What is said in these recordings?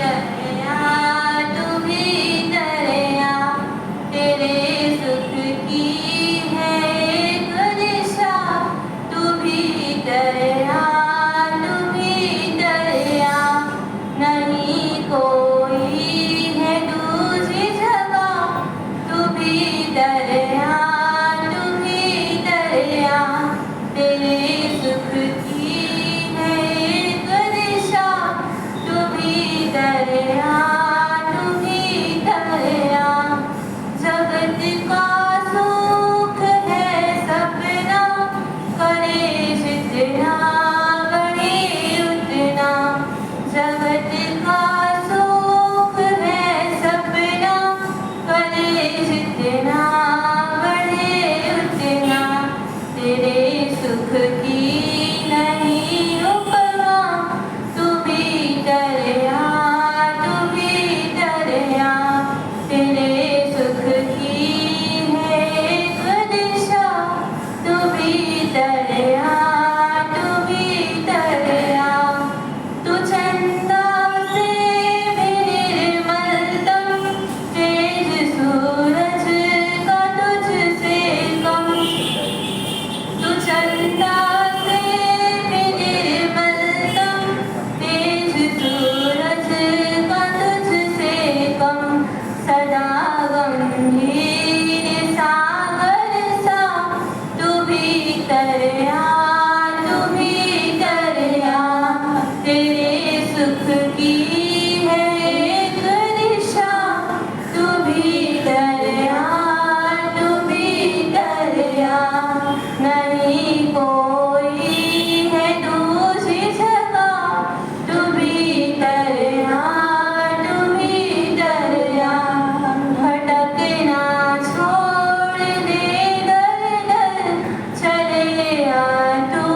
दरिया तू भी दरिया, तेरे सुख की है एक दिशा, तू भी दरिया तू भी दरिया, नहीं कोई है दूसरी जगह, तू भी दरिया तू भी दरिया, तेरे सुख की है एक दिशा, तू भी दरिया तू भी दरिया, जगत का सुख है सपना, करे जितना बड़े उतना, जगत का सुख है सपना, करे जितना बड़े उतना, तेरे सुख की नहीं उपमा, तू भी दरिया तू भी दरिया, तेरे सुख की है एक दिशा, तू भी दरिया तू भी दरिया, तू चंदा से भी निर्मलतम, तेज सूरज का तुझसे कम, तू चंदा से भी निर्मलतम, तेज सूरज का तुझसे कम, सदा गंभीर सागर सा, तू भी दरिया तू भी दरिया, तेरे सुख की है एक दिशा, तू भी दरिया तू भी दरिया, नहीं कोई है दूसरी जगह, तू भी दरिया तू भी दरिया, भटकना छोड़ दे दर दर, चले आ तू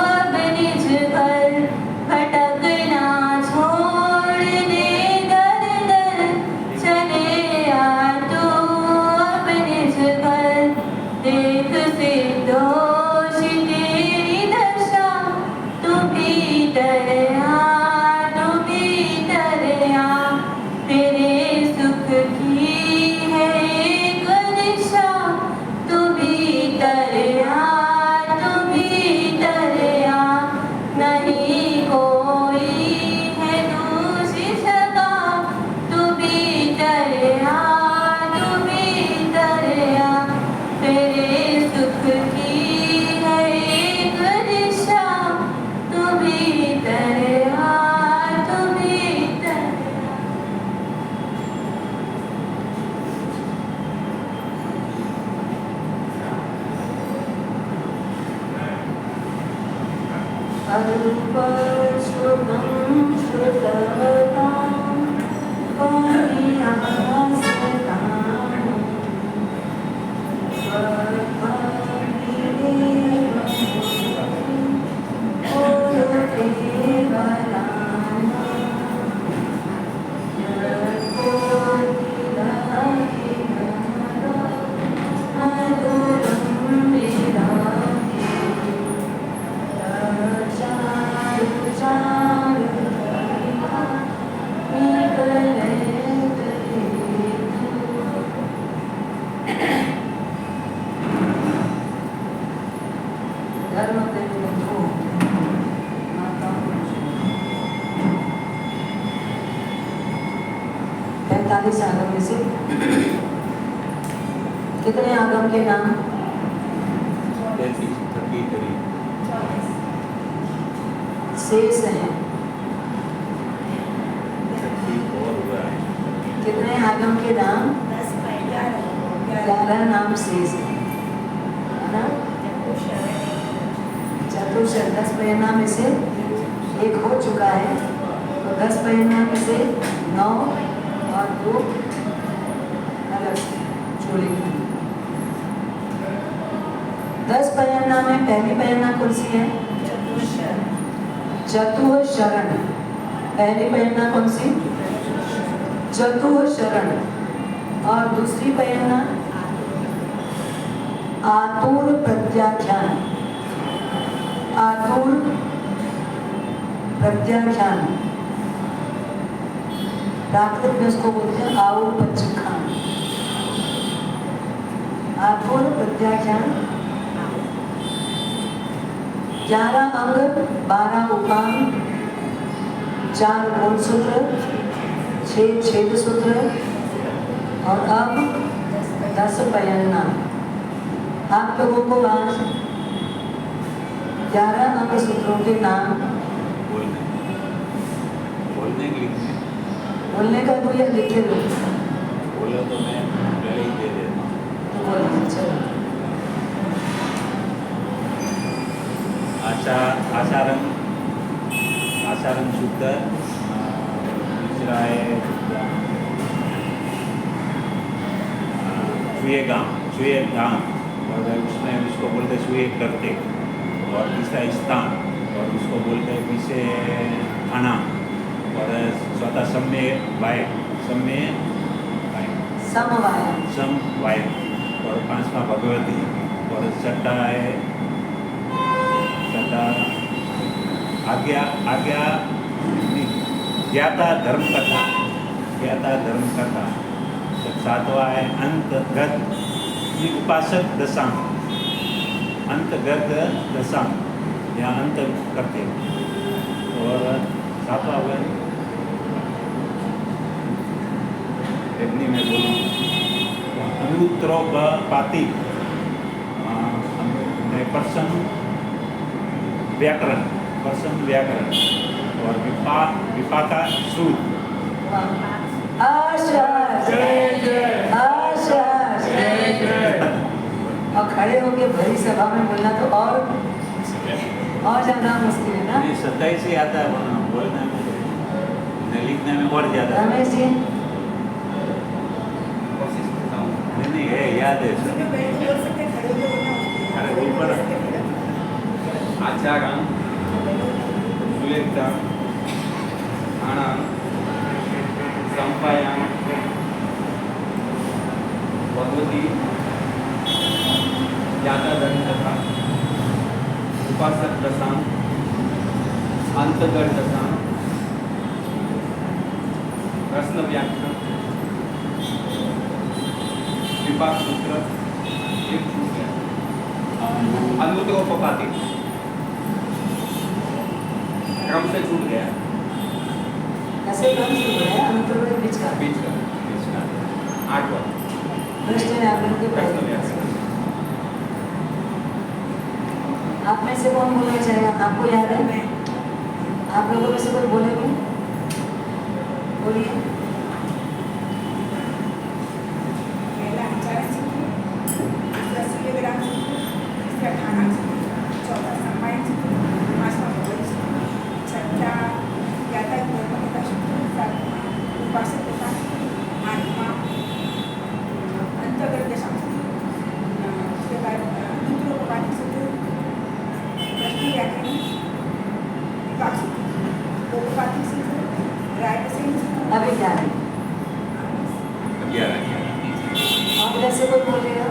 अब निज घर, भटकना छोड़ दे दर दर, चले आ तू अब निज घर, देख से दोष तेरी दशा, तू भी दरिया तू भी दरिया, तेरे सुख की है एक दिशा, तू भी दरिया तू भी दरिया, नहीं कोई है दूसरी जगह, तू भी दरिया तू भी दरिया, तेरे सुख की है एक दिशा, तू भी दरिया तू भी दरिया। अल्पशुभं श्रुतवतां कौरियासताम्, स्वभागिनीवं कुरुते बलाम्, मधुरं विराहे, पैंतालीस आगम में से कितने आगम के नाम? शेष हैं। कितने आगम के नाम? 11 नाम शेष है ना? चतुर्शर 10 प्रेरणा में से एक हो चुका है, तो 10 प्रेरणा में से 9 और 2 अलग से जोड़ेंगे। 10 प्रेरणा में पहली प्रेरणा कौन सी है? चतुर शरण। पहली प्रेरणा कौन सी? चतुर शरण। और दूसरी प्रेरणा आतुर प्रत्याख्यान। आतुर प्रत्याख्यान। प्राकृत में उसको बोलते हैं आउर पच्चखान। आपुर प्रत्याख्यान 11 अंग 12 उपांग 4 गुणसूत्र 6 छेद सूत्र और अब 10 पयन्ना। आप लोगों को आज 11 अंग सूत्रों के नाम बोलने का तो या लिखे दो। बोलो तो मैं पहले ही दे देता हूँ। तो बोलिए चलो। आचारण शुद्ध, दूसरा है चुए गाम और उसमें उसको बोलते चुए करते, और तीसरा स्थान और उसको बोलते हैं पीछे खाना, और चौथा समवाय और पांचवा भगवती, और छठा है आज्ञा ज्ञाता धर्म कथा। सातवां है अंतगत उपासक दशांग या अंत करते, और सातवां हुआ में बोलूँ अनुत्रोपाति पर्सन व्याकरण और विपाका श्रुत। और खड़े होके भरी सभा में बोलना तो और ज्यादा मुश्किल है ना। 27 ही आता है बोलने में, लिखने में और ज्यादा। रमेश जी नहीं है, याद है सर। अरे ऊपर आचार्य सुलेखता आना संपायाम भगवती ज्ञाता धर्म कथा उपासक दशांग अंतगढ़ दशांग प्रश्न व्याख्यान विपाक सूत्र एक छूट गया अनुत्रोपपाति क्रम से छूट गया। ऐसे क्रम से हो रहा है अनुत्तर बीच का 8वां प्रश्न व्याकरण के प्रश्न व्याकरण। आप में से कौन बोलना चाहेगा? आपको याद है? आप लोगों में से कोई बोलेंगे? बोलिए। पहला आचार्य सूत्र, दूसरा सूर्यग्राम सूत्र, तीसरा खाना सूत्र, चौथा संपायन सूत्र, पांचवा भगवती सूत्र, छठा ज्ञाता धर्मकथा सूत्र, सातवां उपासक कथा, आठवां अंतर्गत दशांग सूत्र, उसके बाद अनुत्तरोपपाति सूत्र, प्रश्न व्याकरण, विपाक सूत्र, उपपाति सूत्र, रायप्रसेन सूत्र। अभी क्या है? 11 आप इधर से कोई बोलेगा?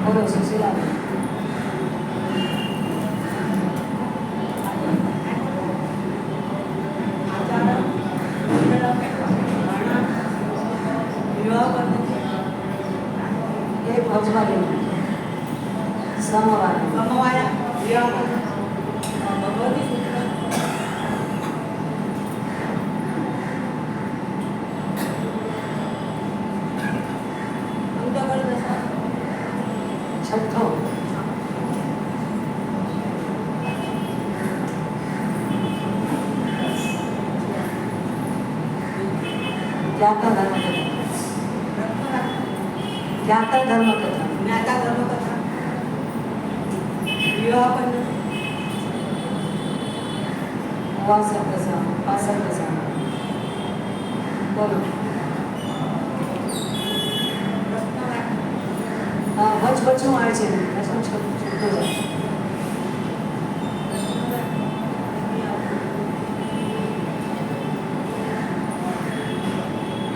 बोलो सुशीला। एक भोजवाली समवाय छठो ज्ञाता धर्म कथा उपासक दशा बोलो। વચમાં આવે છે વચમાં છૂટતો જાય.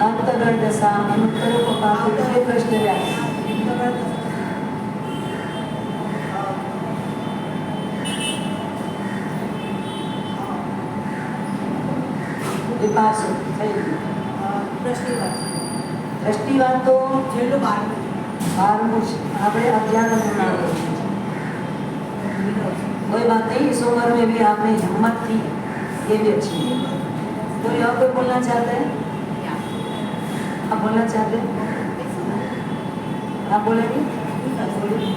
अंतगढ़ दशा अनुत्तरों को पाते हुए प्रश्न व्याख्या વિપાક સૂત્ર થઈ ગયું. દ્રષ્ટિવાદ દ્રષ્ટિવાદ તો છેલ્લું 12. 12મું છે. આપણે અધ્યાત્મ નામ લખીએ છીએ. कोई बात नहीं, इस उम्र में भी आपने हिम्मत की, ये भी अच्छी है. कोई और कोई बोलना चाहते हैं? आप बोलना चाहते हैं? आप बोलेंगे? बोलिए.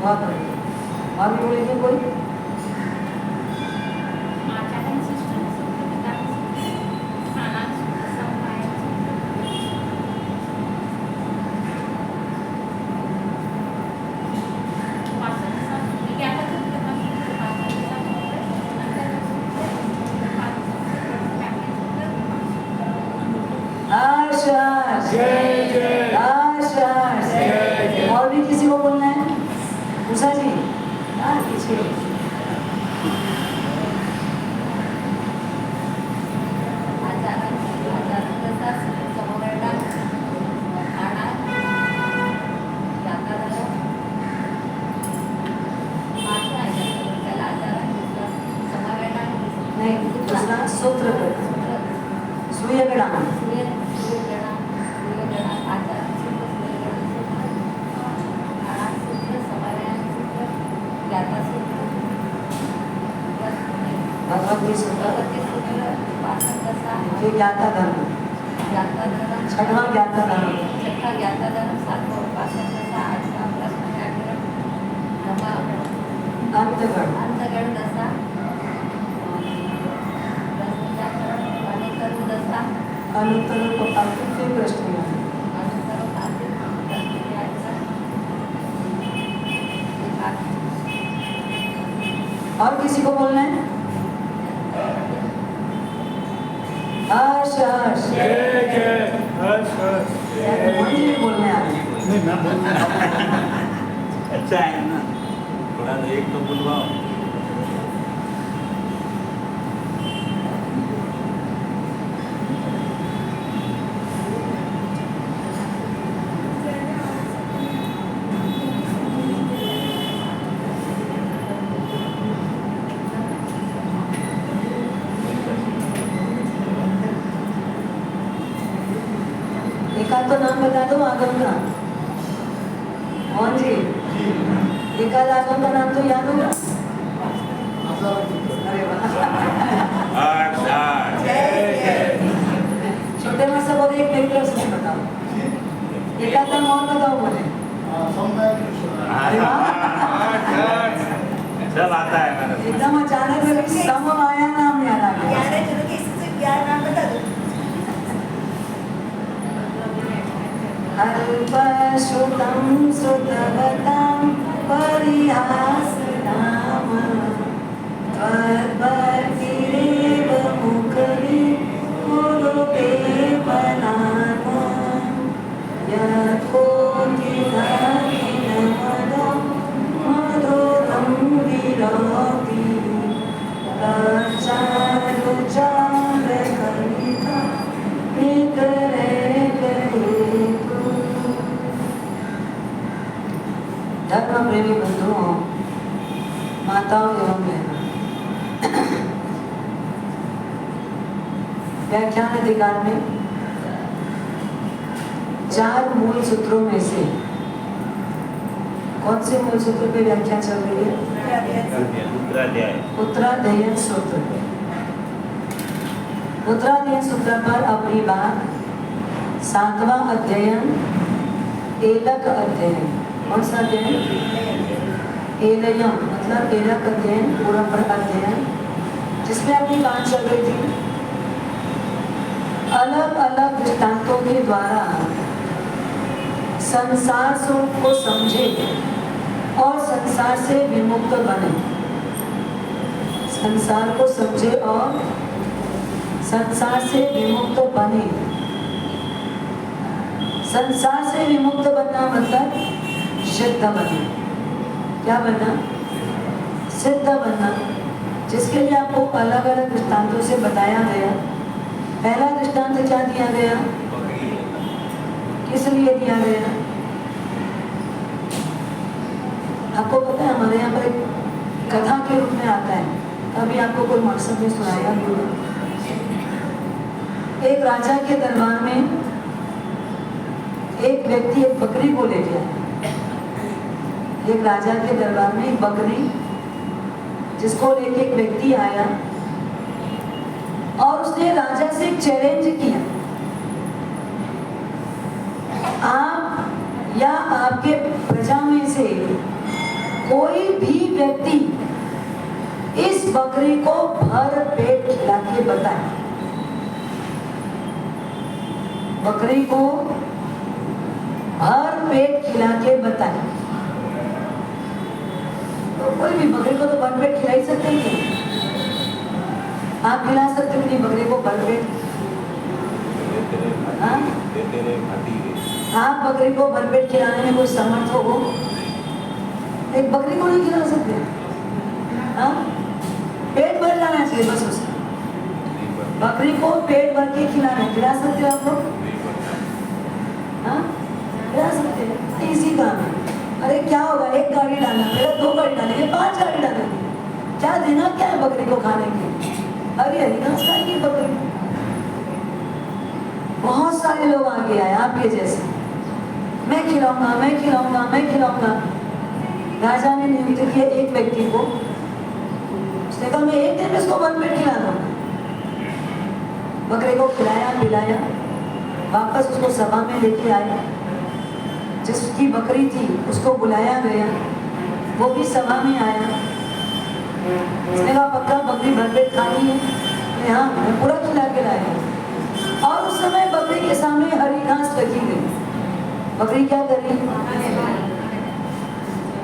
बहुत बढ़िया. और भी बोलेंगे कोई? आशास. आशास. और भी किसी को बोलना है? उषा जी, हाँ पीछे. नहीं, दूसरा सूत्र सूर्यगणाम. भगवती सूत्र. ये ज्ञाता धर्म. छठवां ज्ञाता धर्म. अंतगण. अनुत्तर को तात्विक प्रश्न है. और किसी को बोलना है? हर्ष हर्ष. मुझे भी बोलना है. अच्छा है ना, थोड़ा तो एक तो बुलवाओ. एकाध तो नाम बता दो आगम का. मोहन जी, एकाध आगम का नाम तो याद होगा? अरे वाह. छोटे में से बोले एक मेरी तरफ से बताओ. एकाध नाम और बताओ मुझे. अरे वाह. सब आता है मेरे को. एकदम अचानक से समवाया नाम याद आ गया. 11 चलो कि इससे 11 नाम बता दो. अल्पश्रुतं श्रुतवतां परिहासनाम त्वद्भक्तिरेव मुखरि कुरुते बनाम यत्कोटिनाकिनमदं मधुरं विलोकि तच्चारुचारकलिता निकरे धर्म प्रेमी बंधुओं, माताओं एवं बहनों, व्याख्यान अधिकार में 4 मूल सूत्रों में से कौन से मूल सूत्र पे व्याख्या चल रही है? उत्तराध्ययन सूत्र. उत्तराध्ययन सूत्र पर अपनी बात 7वां अध्ययन एलक अध्ययन. कौन सा अध्ययन? एलयम मतलब एलक अध्ययन, पूरा पर अध्ययन, जिसमें अपनी बात चल रही थी अलग अलग दृष्टांतों के द्वारा संसार को समझे और संसार से विमुक्त बने. संसार को समझे और संसार से विमुक्त बने. संसार से विमुक्त बनना मतलब सिद्ध बनना। क्या बनना? सिद्ध बनना, जिसके लिए आपको अलग अलग दृष्टांतों से बताया गया। पहला दृष्टांत क्या दिया गया? किस लिए दिया गया? आपको पता है हमारे यहाँ पर एक कथा के रूप में आता है, कभी आपको कोई मकसद में सुनाया भी होगा। एक राजा के दरबार में एक व्यक्ति एक बकरी को ले गया। एक राजा के दरबार में एक बकरी जिसको लेके एक व्यक्ति आया और उसने राजा से एक चैलेंज किया, आप या आपके प्रजा में से कोई भी व्यक्ति इस बकरी को भर पेट खिला के बताए। बकरी को भर पेट खिला के बताए। तो कोई भी बकरी को तो भर पेट खिला ही सकते हैं। आप खिला सकते हो नहीं बकरी को भर पेट? आप बकरी को भर पेट खिलाने में कोई समर्थ हो? एक बकरी को नहीं खिला सकते। हाँ, पेट भर जाना चाहिए बस उसका। बकरी को पेट भर के खिला सकते हो आप लोग? हाँ, खिला सकते हैं। इसी काम है। अरे क्या होगा, एक गाड़ी डालना पड़ेगा, 2 गाड़ी डालेंगे, 5 गाड़ी डालेंगे, क्या देना क्या है बकरी को खाने के? हरी हरी घास खाएगी बकरी। बहुत सारे लोग आगे आए आपके जैसे, मैं खिलाऊंगा, मैं खिलाऊंगा, मैं खिलाऊंगा। राजा ने नियुक्त किया एक व्यक्ति को, उसने कहा मैं एक दिन में इसको भर पेट खिला दूंगा। बकरे को खिलाया पिलाया, वापस उसको सभा में लेके आया। जिसकी बकरी थी उसको बुलाया गया, वो भी सभा में आया। उसने कहा पक्का बकरी भर पेट खानी है? हाँ, मैं पूरा खिला के लाया। और उस समय बकरी के सामने हरी घास रखी गई। बकरी क्या करी?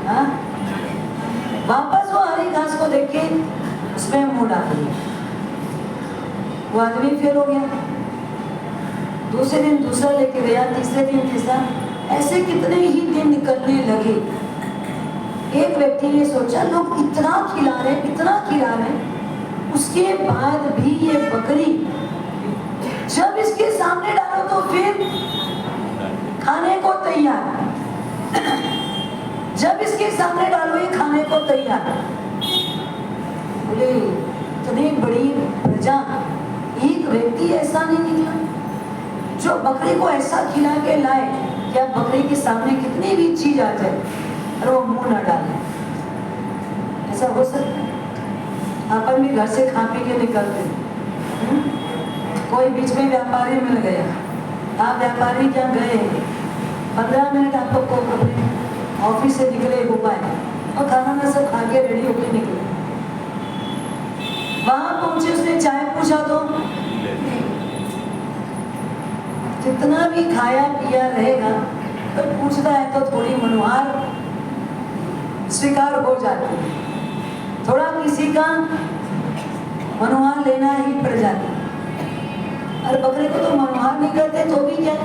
हाँ, वापस वो हरी घास को देख के उसमें मुंह डाल दिया। वो आदमी फेल हो गया। दूसरे दिन दूसरा लेके गया, तीसरे दिन तीसरा, ऐसे कितने ही दिन निकलने लगे। एक व्यक्ति ने सोचा लोग इतना खिला रहे, उसके बाद भी ये बकरी जब इसके सामने डालो तो फिर खाने को तैयार। जब इसके सामने डालो ये खाने को तैयार। बोले इतनी बड़ी प्रजा, एक व्यक्ति ऐसा नहीं निकला जो बकरी को ऐसा खिला के लाए कि अब बकरी के सामने कितनी भी चीज आ जाए और वो मुंह न डाले। ऐसा हो सकता है? अपन भी घर से खा पी के निकलते, कोई बीच में व्यापारी मिल गया, आप व्यापारी क्या गए, 15 मिनट आपको अपने ऑफिस से निकले हुआ है और खाना ना सब खा के रेडी होके निकले। वहां पहुंचे, उसने चाय पूछा तो जितना भी खाया पिया रहेगा तो पूछता है तो थोड़ी मनोहार स्वीकार हो जाती है, थोड़ा किसी का मनोहार लेना ही पड़ जाता है। और बकरे को तो मनोहार नहीं करते तो भी क्या,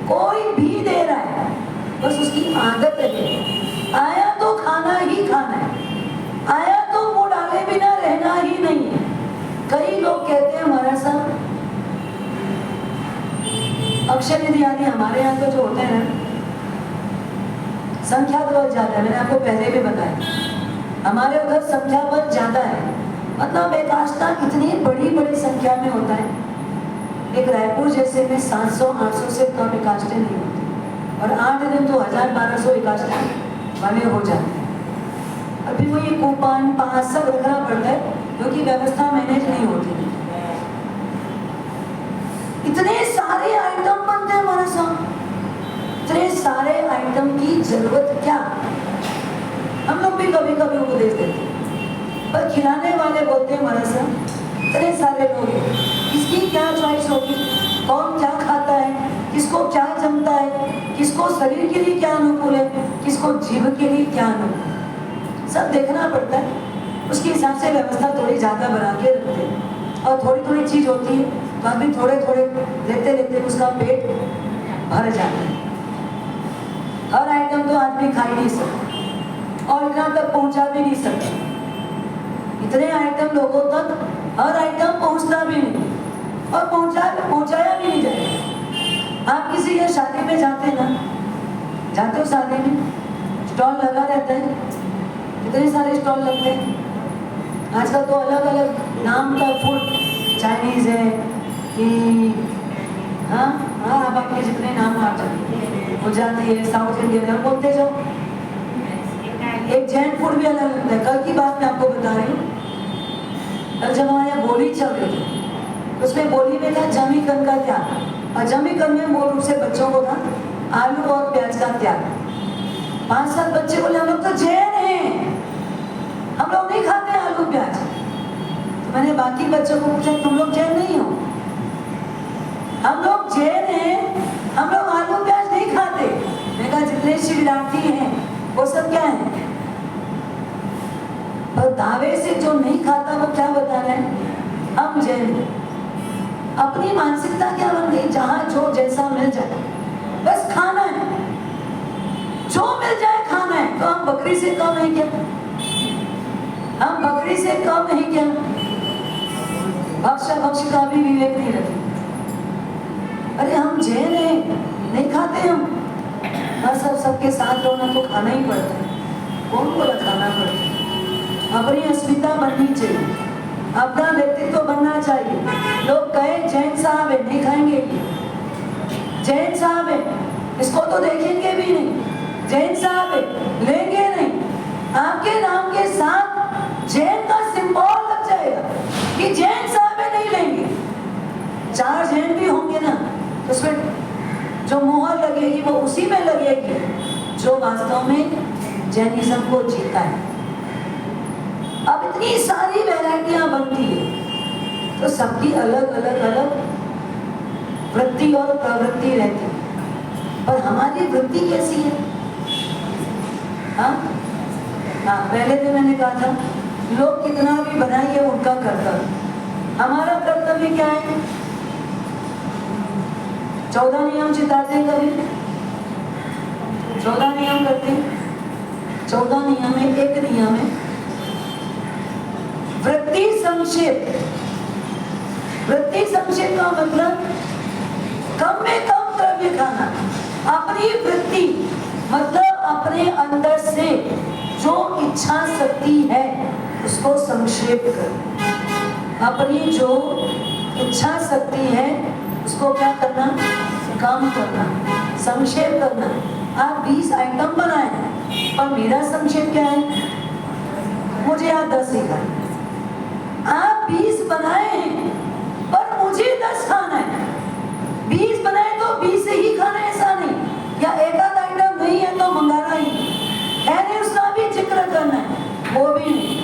कोई भी दे रहा है, बस उसकी आदत है। आया तो खाना ही खाना है, आया तो मुंह डाले बिना रहना ही नहीं है। कई लोग कहते हैं महाराज साहब अक्षय निधि आदि हमारे यहाँ तो जो होते हैं संख्या बहुत ज्यादा है। मैंने आपको पहले भी बताया हमारे उधर संख्या बहुत ज्यादा है, मतलब एकाष्ठा इतनी बड़ी बड़ी संख्या में होता है। एक रायपुर जैसे में 700-800 से कम एकाष्ठे नहीं होते और 8 दिन तो 1000-1200 एकाष्ठा वाले हो जाते हैं। अभी वो ये कूपन पास सब रखना पड़ता है क्योंकि व्यवस्था मैनेज नहीं होती। इतने सारे आइटम बनते हैं हमारे साथ, इतने सारे आइटम की जरूरत क्या? हम लोग भी कभी कभी उपदेश देते पर खिलाने वाले बोलते हैं हमारे साथ इतने सारे लोग हैं, किसकी क्या चॉइस होगी, कौन क्या खाता है, किसको क्या जमता है, किसको शरीर के लिए क्या अनुकूल है, किसको जीभ के लिए क्या अनुकूल है, सब देखना पड़ता है। उसके हिसाब से व्यवस्था थोड़ी ज्यादा बना के रखते हैं और थोड़ी थोड़ी चीज होती है तो अभी थोड़े थोड़े लेते लेते उसका पेट भर जाता है। हर आइटम तो आदमी खा ही नहीं सकता और इतना तक पहुंचा भी नहीं सकता। इतने आइटम लोगों तक हर आइटम पहुंचता भी नहीं और पहुंचाया भी नहीं जाएगा। आप किसी के शादी में जाते ना, जाते हो शादी में, स्टॉल लगा रहता है, कितने सारे स्टॉल लगते हैं। आजकल तो अलग अलग नाम का फूड, चाइनीज है कि हाँ हाँ, आप आपके जितने नाम आ जाते, गुजराती है, साउथ इंडियन है, बोलते जाओ। एक जैन फूड भी अलग लगता है। कल की बात मैं आपको बता रही हूँ, कल जब हमारे यहाँ बोली चल रही थी, उसमें बोली में था जमीकन का त्याग, और जमीकन में मूल रूप से बच्चों को था आलू और प्याज का त्याग। 5-7 बच्चे बोले हम लोग तो जैन हैं, हम लोग नहीं खाते आलू प्याज। तो मैंने बाकी बच्चों को पूछा तुम लोग जैन नहीं हो? हम लोग जैन हैं, हम लोग आलू प्याज नहीं खाते। मैंने कहा जितने शिवरात्रि हैं वो सब क्या है? और दावे से जो नहीं खाता वो क्या बता रहे हैं? हम जैन हैं। अपनी मानसिकता क्या बन गई? जहां जो जैसा मिल जाए बस खाना है, जो मिल जाए खाना है। तो हम बकरी से कम है क्या? हम बकरी से कम है क्या? भक्ष का भी विवेक नहीं रखे। अरे हम जैन हैं, नहीं खाते हम, बस अब सबके साथ रहना तो खाना ही पड़ता है। कौन बोला खाना पड़ता है? अपनी अस्मिता बननी चाहिए, अपना व्यक्तित्व बनना चाहिए। लोग कहे जैन साहब है, नहीं खाएंगे, जैन साहब है, इसको तो देखेंगे भी नहीं, जैन साहब है, लेंगे नहीं। आपके नाम के साथ जैन का सिंबल लग जाएगा कि जैन साहब है, नहीं लेंगे। 4 जैन भी होंगे ना, तो उसमें जो मोहर लगेगी वो उसी में लगेगी जो वास्तव में जैनिज्म को जीता है। अब इतनी सारी वैरायटियां बनती है तो सबकी अलग अलग वृत्ति और प्रवृत्ति रहती है, पर हमारी वृत्ति कैसी है? हाँ, पहले भी मैंने कहा था लोग कितना भी बनाइए उनका कर्तव्य, हमारा कर्तव्य क्या है? 14 नियम चिताते हैं कभी? 14 नियम करते हैं। 14 नियम में एक नियम है वृत्ति संक्षेप। वृत्ति संक्षेप का मतलब कम में कम द्रव्य खाना। अपनी वृत्ति मतलब अपने अंदर से जो इच्छा शक्ति है उसको संक्षेप कर। अपनी जो इच्छा शक्ति है उसको क्या करना? कम करना, संक्षेप करना। आप 20 आइटम बनाए पर मेरा संक्षेप क्या है? मुझे आज 10 ही खाना। आप 20 बनाए हैं पर मुझे 10 खाना है। 20 बनाए तो 20 ही खाना, ऐसा नहीं, या एक आध आइटम नहीं है तो मंगाना ही, मैंने उसका भी जिक्र करना है, वो भी नहीं।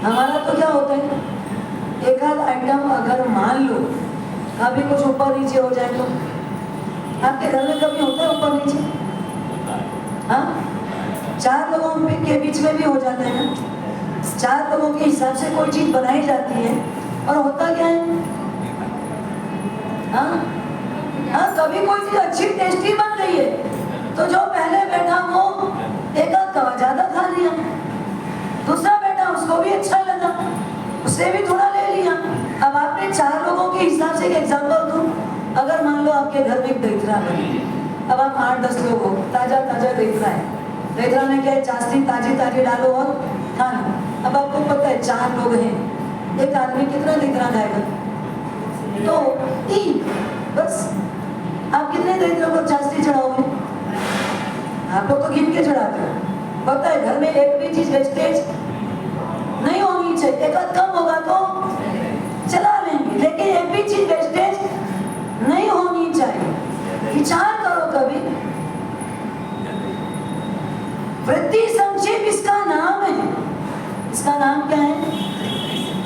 हमारा तो क्या होता है, एक आध आइटम अगर मान लो कभी कुछ ऊपर नीचे हो जाए तो, आपके घर में कभी होता है ऊपर नीचे? हाँ, 4 लोगों के बीच में भी हो जाता है ना। 4 लोगों के हिसाब से कोई चीज बनाई जाती है और होता क्या है? हाँ हाँ, कभी कोई चीज अच्छी टेस्टी बन रही है तो जो पहले बैठा वो एक आध कवा ज्यादा खा लिया, दूसरा बैठा उसको भी अच्छा लगा, उससे भी थोड़ा ले लिया। अब आपने 4 लोगों के हिसाब से एक एग्जाम्पल दूं, अगर मान लो आपके घर में एक दहीरा बनी, अब आप 8-10 लोग हो, ताजा ताजा दहीरा है, दहीरा में क्या है? चाशनी ताजी ताजी डालो और खाना। अब आपको पता है 4 लोग हैं, एक आदमी कितना दहीरा खाएगा? तो 3, बस। आप कितने दहीरों को चाशनी चढ़ाओगे? आप लोग तो गिन के चढ़ाते हो। पता है घर में एक भी चीज वेस्टेज नहीं होनी चाहिए। एक आध कम होगा तो चला लेंगे, लेकिन एक भी चीज वेस्टेज नहीं होनी चाहिए। विचार करो कभी। वृत्ति संक्षेप इसका नाम है। इसका नाम क्या है?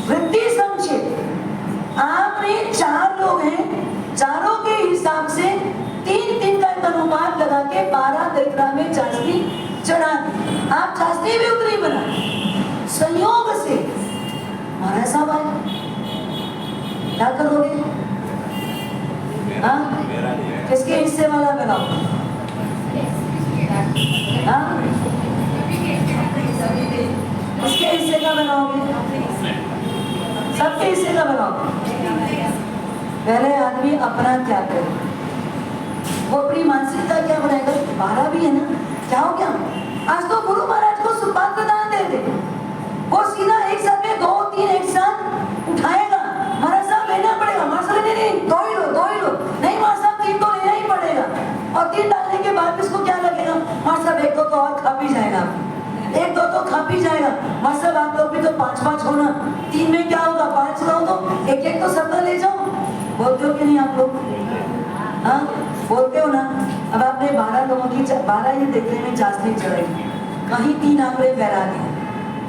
वृत्ति संक्षेप। आपने 4 लोग हैं, चारों के हिसाब से 3-3 का अनुपात लगा के 12 दहीरा में चाशनी चढ़ा दी। आप चाशनी भी उतनी बना संयोग से। महाराज साहब आए, क्या करोगे? हाँ, किसके हिस्से वाला बनाओ? हाँ? उसके हिस्से का बनाओगे, सबके हिस्से का बनाओगे। पहले आदमी अपना त्याग करे, वो अपनी मानसिकता क्या बनाएगा? 12 भी है ना, क्या हो गया? आज तो गुरु महाराज को सुपात्र दान दे दे, वो सीधा एक साथ में 2-3 एक साथ उठाएगा। महाराज साहब लेना पड़ेगा, महाराज साहब नहीं, 2 ही लो, 2 ही लो, नहीं महाराज साहब 3 तो लेना ही पड़ेगा। और 3 डालने के बाद इसको क्या लगेगा? महाराज साहब 1-2 तो और खा भी जाएगा, 1-2 तो खा भी जाएगा। महाराज साहब आप लोग भी तो 5-5 हो ना, 3 में क्या होगा? 5 रहो तो 1-1 तो सबका ले जाओ। बोलते हो कि नहीं आप लोग? हाँ बोलते हो ना। अब आपने 12 लोगों की 12 ही देखने में चाशनी चढ़ाई, कहीं 3 आंकड़े बहरा दिए,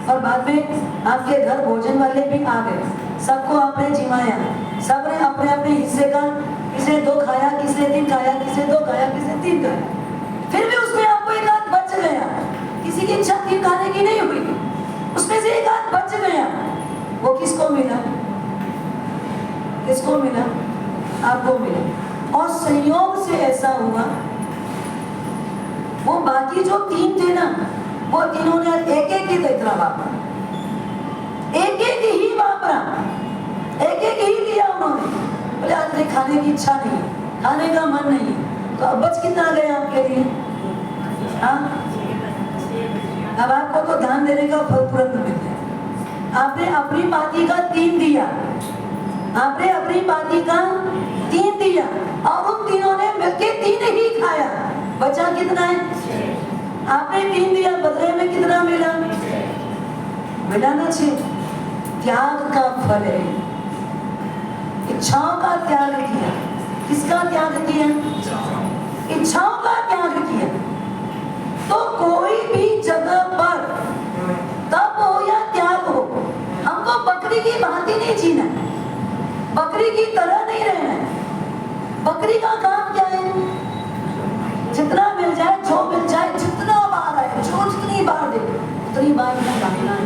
और बाद में आपके घर भोजन वाले भी आ गए, सबको आपने जिमाया, सबने अपने अपने हिस्से का, किसी ने 2 खाया, किसी ने 3 खाया, किसी ने 2 खाया, किसी ने 3 खाया। फिर भी उसमें आपको एक आध बच गया, किसी की इच्छा थी खाने की नहीं हुई, उसमें से एक आध बच गया, वो किसको मिला? किसको मिला? आपको मिला। और संयोग से ऐसा हुआ, वो बाकी जो 3 थे ना, वो तीनों ने 1-1 ही इतना वापरा, 1-1 ही वापरा, 1-1 ही लिया उन्होंने। बोले आज नहीं, खाने की इच्छा नहीं, खाने का मन नहीं, तो अब बच कितना गया आपके लिए? हाँ, अब आपको तो ध्यान देने का फल तुरंत मिल गया। आपने अपनी पाती का 3 दिया, आपने अपनी पाती का 3 दिया, और उन तीनों ने मिलके 3 ही खाया, बचा कितना है? आपने 3 दिया, बदले में कितना मिला? मिला ना 6। त्याग का फल है, इच्छाओं का त्याग किया। किसका त्याग किया? इच्छाओं का त्याग किया। तो कोई भी जगह पर तप हो या त्याग हो, हमको बकरी की भांति नहीं जीना है, बकरी की तरह नहीं रहना है। बकरी का काम क्या है? जितना मिल जाए, जो मिल जाए, जितना बार आए, जो जितनी बार दे उतनी बार में डालना है,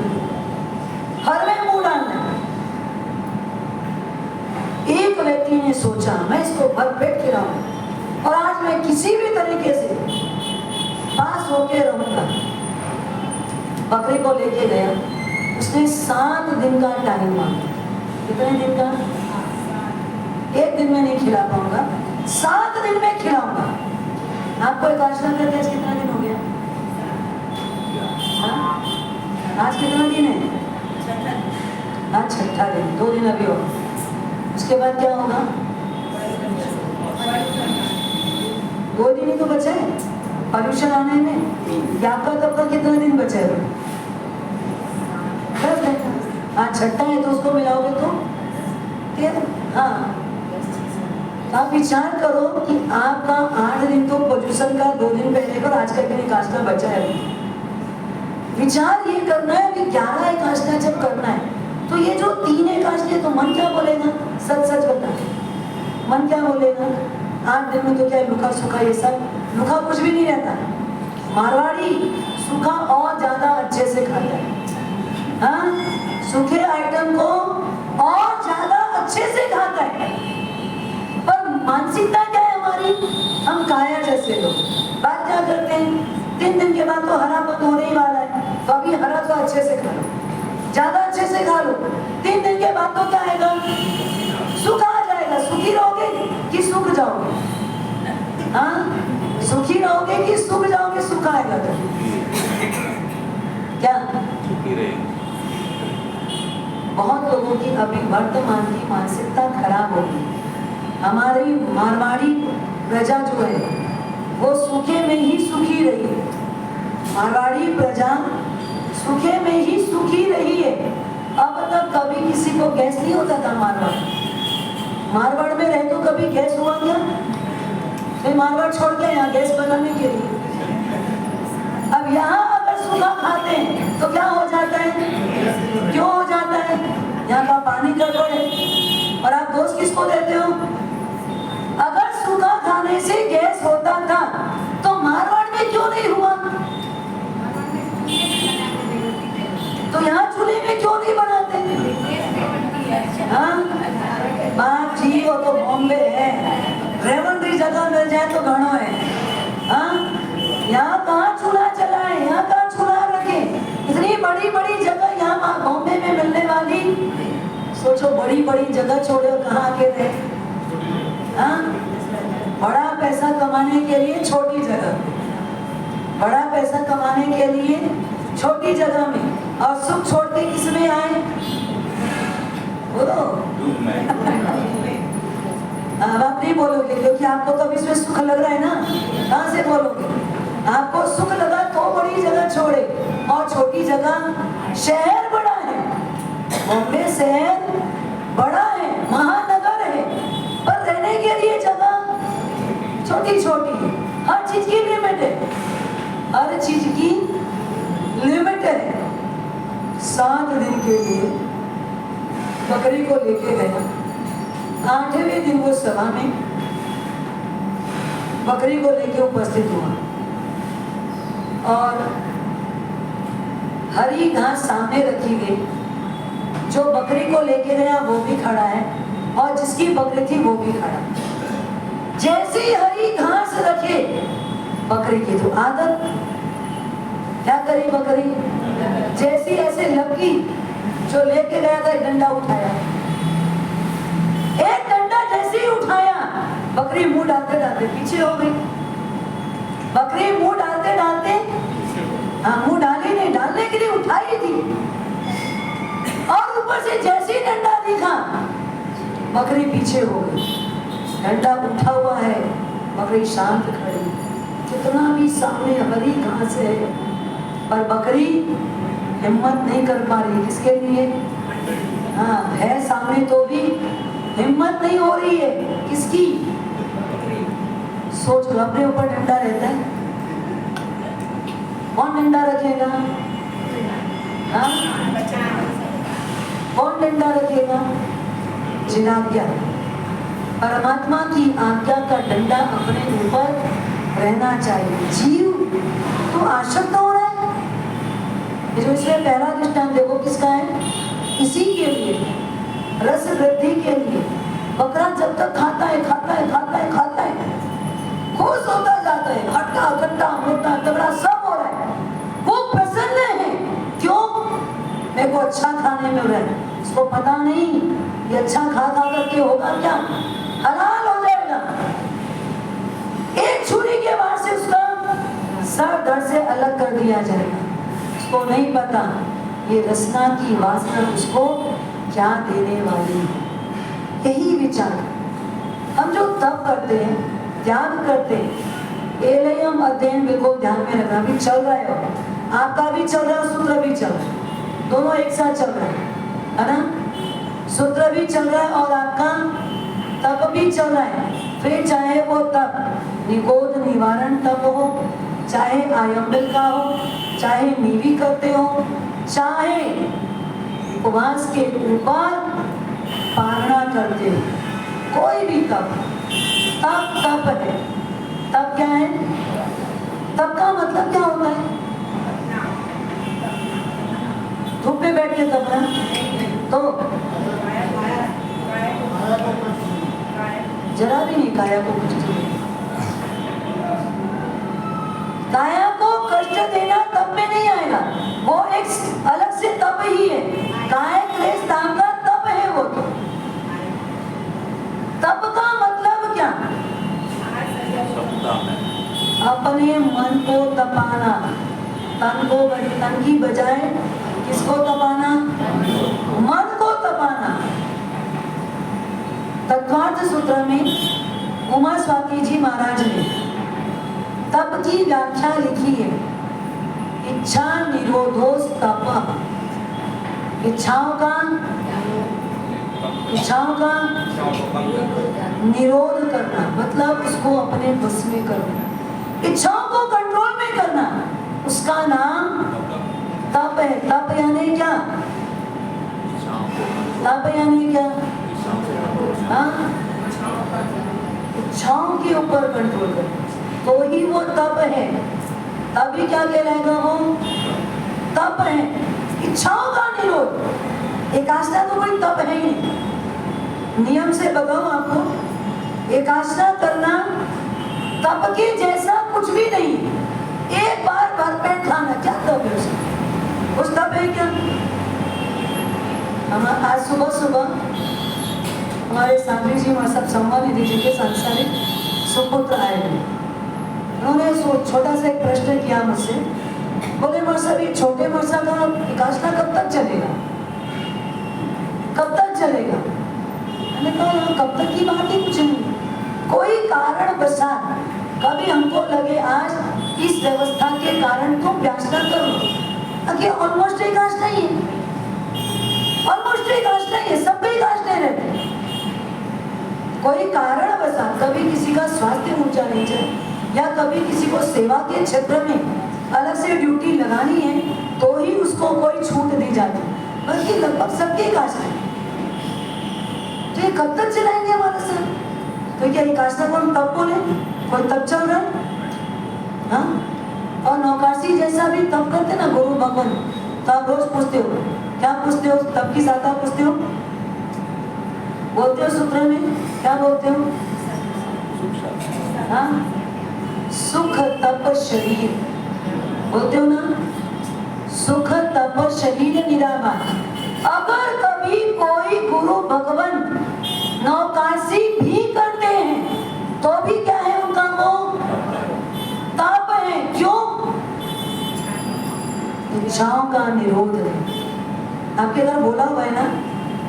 हर में मुंह डालना है। एक व्यक्ति ने सोचा मैं इसको भरपेट खिलाऊं और आज मैं किसी भी तरीके से पास होके रहूंगा। बकरी को लेके गया, उसने 7 दिन का टाइम मांगा। कितने दिन का? 1 दिन में नहीं खिला पाऊंगा, 7 दिन में खिलाऊंगा। आपको एक आश्रम करके आज कितना दिन हो गया? हाँ? आज कितना दिन है? आज 6ठा दिन, 2 दिन अभी होगा। उसके बाद क्या होगा? 2 दिन ही तो बचे पर्यूषण आने में। आपका तब का कितना दिन बचे है? 10 दिन। आज 6ठा है तो उसको मिलाओगे तो हाँ, आप विचार करो कि आपका 8 दिन तो पर्यूषण का 2 दिन पहले का, आज का भी एकादशी बचा है। विचार ये करना है कि 11 एकादशी जब करना है तो ये जो 3 एकादशी, तो मन क्या बोलेगा? सच सच बता, मन क्या बोलेगा? 8 दिन में तो क्या लुका सूखा, ये सब लुका कुछ भी नहीं रहता। मारवाड़ी सूखा और ज्यादा अच्छे से खाता है, हाँ, सूखे आइटम को और ज्यादा अच्छे से खाता है। पर मानसिकता क्या है हमारी? हम काया जैसे लोग। बात क्या करते हैं? 3 दिन के बाद तो हरा बंद होने ही वाला है, तो अभी हरा तो अच्छे से खा लो, ज्यादा अच्छे से खा लो। 3 दिन के बाद तो क्या आएगा? सूखा आ जाएगा। सुखी रहोगे कि सूख जाओगे? हाँ, सुखी रहोगे कि सूख जाओगे? सूखा आएगा तो क्या? सुखी रहेगी। बहुत लोगों की अभी वर्तमान की मानसिकता खराब होगी। हमारी मारवाड़ी प्रजा जो है वो सूखे में ही सुखी रही है। मारवाड़ी प्रजा सूखे में ही सुखी रही है। अब तक कभी किसी को गैस नहीं होता था मारवाड़ में रहे तो कभी गैस हुआ क्या? फिर मारवाड़ छोड़ के यहाँ गैस बनाने के लिए। अब यहाँ अगर सूखा खाते हैं तो क्या हो जाता है? क्यों हो जाता है? यहाँ का पानी गड़बड़ है। और आप दोष किसको देते हो? अगर सूखा खाने से गैस होता था तो मारवाड़ में क्यों नहीं हुआ? तो यहाँ चूल्हे में क्यों नहीं बनाते? हाँ, बात जी, वो तो बॉम्बे है, रेवंडरी जगह मिल जाए तो घणो है। हाँ, सोचो बड़ी बड़ी जगह छोड़े और कहाँ आके रहे। हाँ? बड़ा पैसा कमाने के लिए छोटी जगह, बड़ा पैसा कमाने के लिए छोटी जगह में, और सुख छोड़ के किस में आए? बोलो। दुख में अब आप नहीं बोलोगे क्योंकि आपको तो अभी इसमें सुख लग रहा है ना, कहाँ से बोलोगे? आपको सुख लगा तो बड़ी जगह छोड़े, और छोटी जगह शहर बड़ा है, बॉम्बे शहर बड़ा है, महानगर है, पर रहने के लिए जगह छोटी छोटी है। हर चीज की लिमिट है, हर चीज की लिमिट है। 7 दिन के लिए बकरी को लेके गया, 8वें दिन वो सभा में बकरी को लेके उपस्थित हुआ, और हरी घास सामने रखी गई। जो बकरी को लेके गया वो भी खड़ा है, और जिसकी बकरी थी वो भी खड़ा। जैसी हरी घास रखे, बकरी की तो आदत, क्या करी बकरी? जैसी ऐसे लपकी, जो लेके गया था डंडा उठाया, एक डंडा जैसे ही उठाया, बकरी मुंह डालते डालते पीछे हो गई। बकरी मुंह डालते डालते, हाँ मुंह डाली नहीं, डालने के लिए उठाई थी, और ऊपर से जैसे ही डंडा दिखा, बकरी पीछे हो गई। डंडा उठा हुआ है, बकरी शांत खड़ी, कितना भी सामने हरी घास है, पर बकरी हिम्मत नहीं कर पा रही। किसके लिए? हाँ, है सामने तो भी हिम्मत नहीं हो रही है। किसकी? सोच लो, अपने ऊपर डंडा रहता है, कौन डंडा रखेगा? हाँ? कौन डंडा रखेगा? जिनाज्ञा, परमात्मा की आज्ञा का डंडा अपने ऊपर रहना चाहिए। जीव तो आशक्त हो रहा है, जो इसमें पहला दृष्टांत देखो किसका है? इसी के लिए, रस वृद्धि के लिए। बकरा जब तक खाता है खाता है खाता है खाता है, खुश होता जाता है, खट्टा खट्टा मोटा तगड़ा सब हो रहा है, वो प्रसन्न है। क्यों? मेरे को अच्छा खाने में रहा है। इसको पता नहीं ये अच्छा खा खा करके होगा क्या? हलाल हो जाएगा। एक छुरी के वार से उसका सर धड़ से अलग कर दिया जाएगा। उसको नहीं पता ये रसना की वासना उसको क्या देने वाली है। यही विचार हम जो तप करते हैं, त्याग करते हैं, एलयम अध्ययन बिल्कुल ध्यान में रखना। भी चल रहा है, आपका भी चल रहा है, सूत्र भी चल रहा है, दोनों एक साथ चल रहा है ना? सूत्र भी चल रहा है और आपका तप भी चल रहा है। फिर चाहे वो तप निकोध निवारण तप हो, चाहे आयम्बिल का हो, चाहे नीवी करते हो, चाहे उपवास के ऊपर पारणा करते हो, कोई भी तप, तप तप है। तप क्या है? तप का मतलब क्या होता है? धूप में बैठ के तपना, तो जरा भी नहीं काया को कष्ट देना। काया को कष्ट देना तप में नहीं आएगा, वो एक अलग से तप ही है। काय क्लेश नाम का तप है वो। तो तप का मतलब क्या? अपने मन को तपाना, तन की बजाय किसको तपाना? मन को तपाना। तत्वार्थ सूत्र में उमा स्वाति जी महाराज ने तप की व्याख्या लिखी है। इच्छा निरोधोस तप, इच्छाओं का निरोध करना, मतलब उसको अपने बस में करना, इच्छाओं को कंट्रोल में करना, उसका नाम तप है। तप यानी क्या? तप यानी क्या? हाँ? इच्छाओं के ऊपर कंट्रोल करना, तो ही वो तप है। तभी क्या कहलाएगा? वो तप है। इच्छाओं का निरोध। एकाग्रता तो कोई तप है ही नहीं। नियम से बताऊं आपको, एकाग्रता करना तप के जैसा कुछ भी नहीं। एक बार भरपेट खाना क्या तप है? उस तप है क्या? हम आज सुबह सुबह हमारे साध्वी जी वहाँ सब सम्मानिधि जी के सांसारिक सुपुत्र आए थे। उन्होंने छोटा सा एक प्रश्न किया मुझसे, बोले माँ साहब ये छोटे मरसा का विकासना कब तक चलेगा, कब तक चलेगा? मैंने कहा कब तक की बात ही कुछ नहीं, कोई कारण वशात कभी हमको लगे आज इस व्यवस्था के कारण तुम व्यासना करो, अगर ऑलमोस्ट एक आशना ही है, ऑलमोस्ट एक आशना ही है, सब पे आशना रहते। कोई कारण वशात कभी किसी का स्वास्थ्य ऊंचा नहीं चले या कभी किसी को सेवा के क्षेत्र में अलग से ड्यूटी लगानी है तो ही उसको कोई छूट दी जाती, बल्कि लगभग सबके काशना है। तो ये कब तक चलाएंगे हमारे सर? तो क्या ये काशना को हम तब बोले, कोई तब चल रहा है? हाँ? और नौकाशी जैसा भी तब करते ना गुरु भगवान, तो आप रोज पूछते हो, क्या पूछते हो? तब की साथ आप पूछते हो, बोलते हो सूत्र में क्या बोलते हो? हाँ? सुख तप शरीर बोलते हो ना, सुख तप शरीर निरामय। अगर कभी कोई गुरु भगवान नौकाशी भी करते हैं तो भी क्या है उनका, वो तप है। क्यों? इच्छाओं का निरोध है। आपके घर बोला हुआ है ना,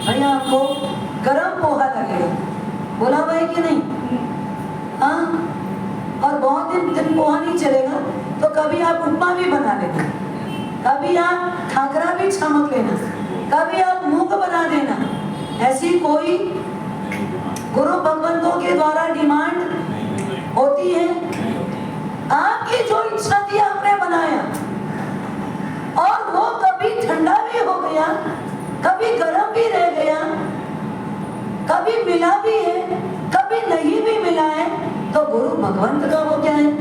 भैया आपको गरम पोहा लगेगा, बोला हुआ है कि नहीं? हाँ? और बहुत दिन पोहा नहीं चलेगा तो कभी आप उपमा भी बना लेना, कभी आप खाकरा भी छमक लेना, कभी आप मूंग बना देना। ऐसी कोई गुरु भगवंतों के द्वारा डिमांड होती है? आपकी जो इच्छा थी आपने बनाया और वो कभी ठंडा भी हो गया, कभी गर्म भी रह गया, कभी मिला भी है, कभी नहीं भी मिला है, तो गुरु भगवंत का वो क्या है?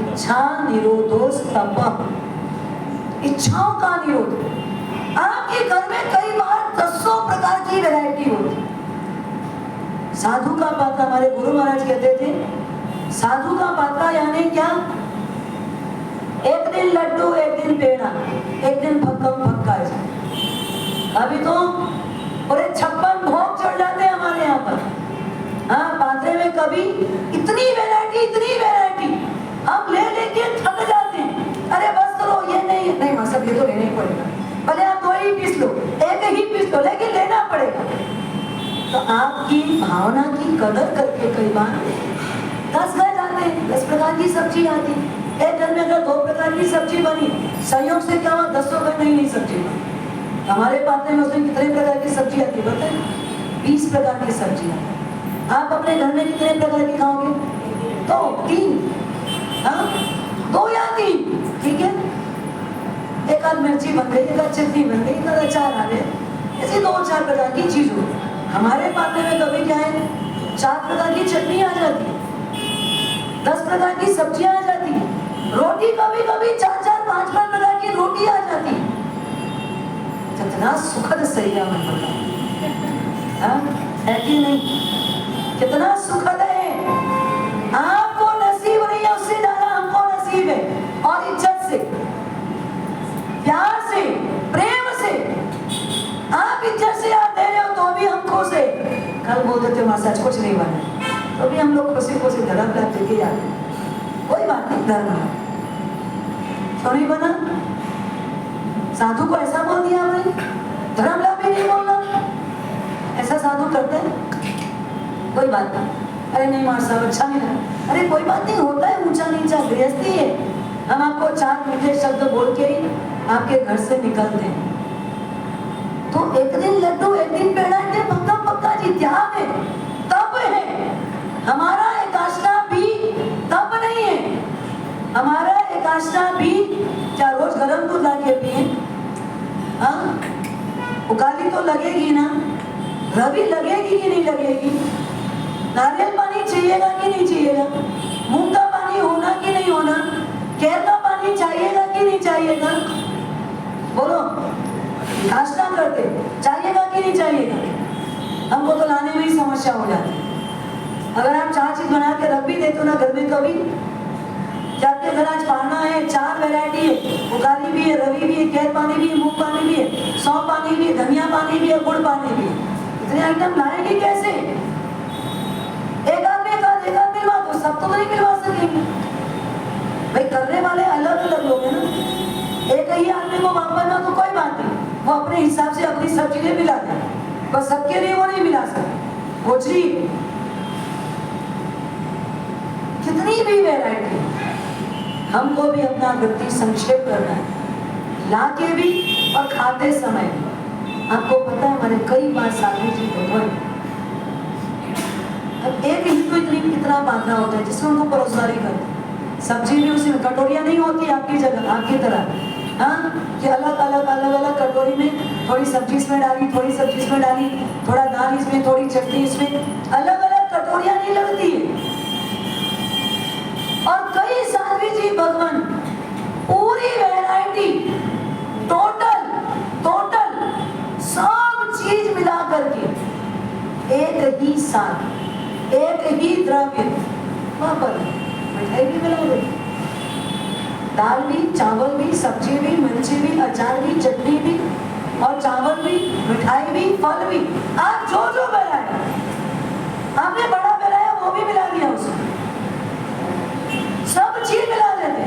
इच्छा निरोधोस तप, इच्छाओं का निरोध। आपके घर में कई बार 100 प्रकार की वैरायटी होती। साधु का पात्रा, हमारे गुरु महाराज कहते थे, साधु का पात्रा यानी क्या? एक दिन लड्डू, एक दिन पेड़ा, एक दिन फक्कम फक्का। अभी तो पूरे 56 भोग चढ़ जाते हैं हमारे यहाँ पर। हाँ, पात्रे में कभी इतनी वैरायटी हम ले लेके थक जाते हैं। अरे बस करो, ये नहीं माँ साहब ये तो लेना ही पड़ेगा, भले आप 2 ही पीस लो, एक ही पीस लो, लेकिन लेना पड़ेगा। तो आपकी भावना की कदर करके कई बार 10 घर जाते हैं, 10 प्रकार की सब्जी आती। एक घर में अगर 2 प्रकार की सब्जी बनी, संयोग से क्या हुआ 10 घर नहीं सब्जी बनी। हमारे पात्रे में उसमें कितने प्रकार की सब्जी आती है बताए? 20 प्रकार की सब्जी आती। आप अपने घर में कितने प्रकार की खाओगे? 2, 3, हाँ 2 या 3, ठीक है। एक आध मिर्ची बन गई, एक आध चटनी बन गई, एक आध अचार आ गए, ऐसी 2-4 प्रकार की चीज हो। हमारे पात्रे में कभी क्या है 4 प्रकार की चटनी आ जाती है, 10 प्रकार की सब्जियां आ जाती है, रोटी कभी कभी 4-4, 5-5 प्रकार की रोटी आ जाती है। कितना सुखद सही है कि नहीं? कितना सुखद है। आपको नसीब नहीं है, उससे ज्यादा हमको नसीब है। और इज्जत से, प्यार से, प्रेम से, आप इज्जत से आप दे रहे हो तो भी हम खुश है। कल बोल देते मां सच कुछ नहीं बना तो भी हम लोग खुशी खुशी धर्म लाभ देके जाते, कोई बात नहीं, धर्म क्यों नहीं बना? साधु को ऐसा बोल दिया भाई, धर्म लाभ भी नहीं बोलना, ऐसा साधु करते हैं? कोई बात नहीं, अरे नहीं मार साहब अच्छा नहीं लगा, अरे कोई बात नहीं, होता है ऊंचा नीचा, गृहस्थी है। हम आपको 4 मीठे शब्द बोल के ही आपके घर से निकलते हैं। तो एक दिन लड्डू, एक दिन पेड़ा, एक दिन पक्का पक्का जी त्याग है, तब है। हमारा एकाशना भी तब नहीं है। हमारा एकाशना भी क्या रोज गरम दूध ला के पिए? हाँ, उकाली तो लगेगी ना, रवि लगेगी कि नहीं लगेगी? नारियल पानी चाहिएगा कि नहीं चाहिएगा? मूंग का पानी होना कि नहीं होना? केर का पानी चाहिएगा कि नहीं चाहिएगा? बोलो, नाश्ता करते चाहिएगा कि नहीं चाहिएगा? हमको तो लाने में ही समस्या हो जाती है। अगर आप 4 चीज बना के रख भी देते हो ना घर में, कभी कि आपके घर आज पाना है, 4 वैरायटी है, उगाली भी है, रवि भी है, कैर पानी भी है, मूंग पानी भी है, सौंफ पानी भी है, धनिया पानी भी है, गुड़ पानी भी है। इतने आइटम लाएंगे कैसे? एक आदमी मिलवा दो, सब तो नहीं मिलवा सकेंगे भाई। करने वाले अलग अलग लोग हैं ना। एक ही आदमी को मापना तो कोई बात नहीं, वो अपने हिसाब से अपनी सब चीजें मिला दे, बस सबके लिए वो नहीं मिला सकते। वो जी कितनी भी वैरायटी, हमको भी अपना वृत्ति संक्षेप करना है, लाके भी और खाते समय। आपको पता है हमारे कई बार साधु जी भगवान, अब एक ही तो इतनी कितना बांधना होता है जिसमें उनको परोसवारी करते, सब्जी भी उसमें कटोरियां नहीं होती आपकी जगह, आपकी तरह हाँ कि अलग अलग कटोरी में थोड़ी सब्जी इसमें डाली, थोड़ी सब्जी इसमें डाली, थोड़ा दाल इसमें, थोड़ी चटनी इसमें, अलग अलग कटोरियां नहीं लगती है। और कई साध्वी जी भगवान पूरी वैरायटी टोटल सब चीज मिला करके एक ही साथ, एक ही द्रव्य वहां पर मिठाई भी मिला दो, दाल भी, चावल भी, सब्जी भी, मिर्ची भी, अचार भी, चटनी भी, और चावल भी, मिठाई भी, फल भी, आप जो जो बनाया, आपने बड़ा बनाया वो भी मिला दिया उसमें, सब चीज मिला देते।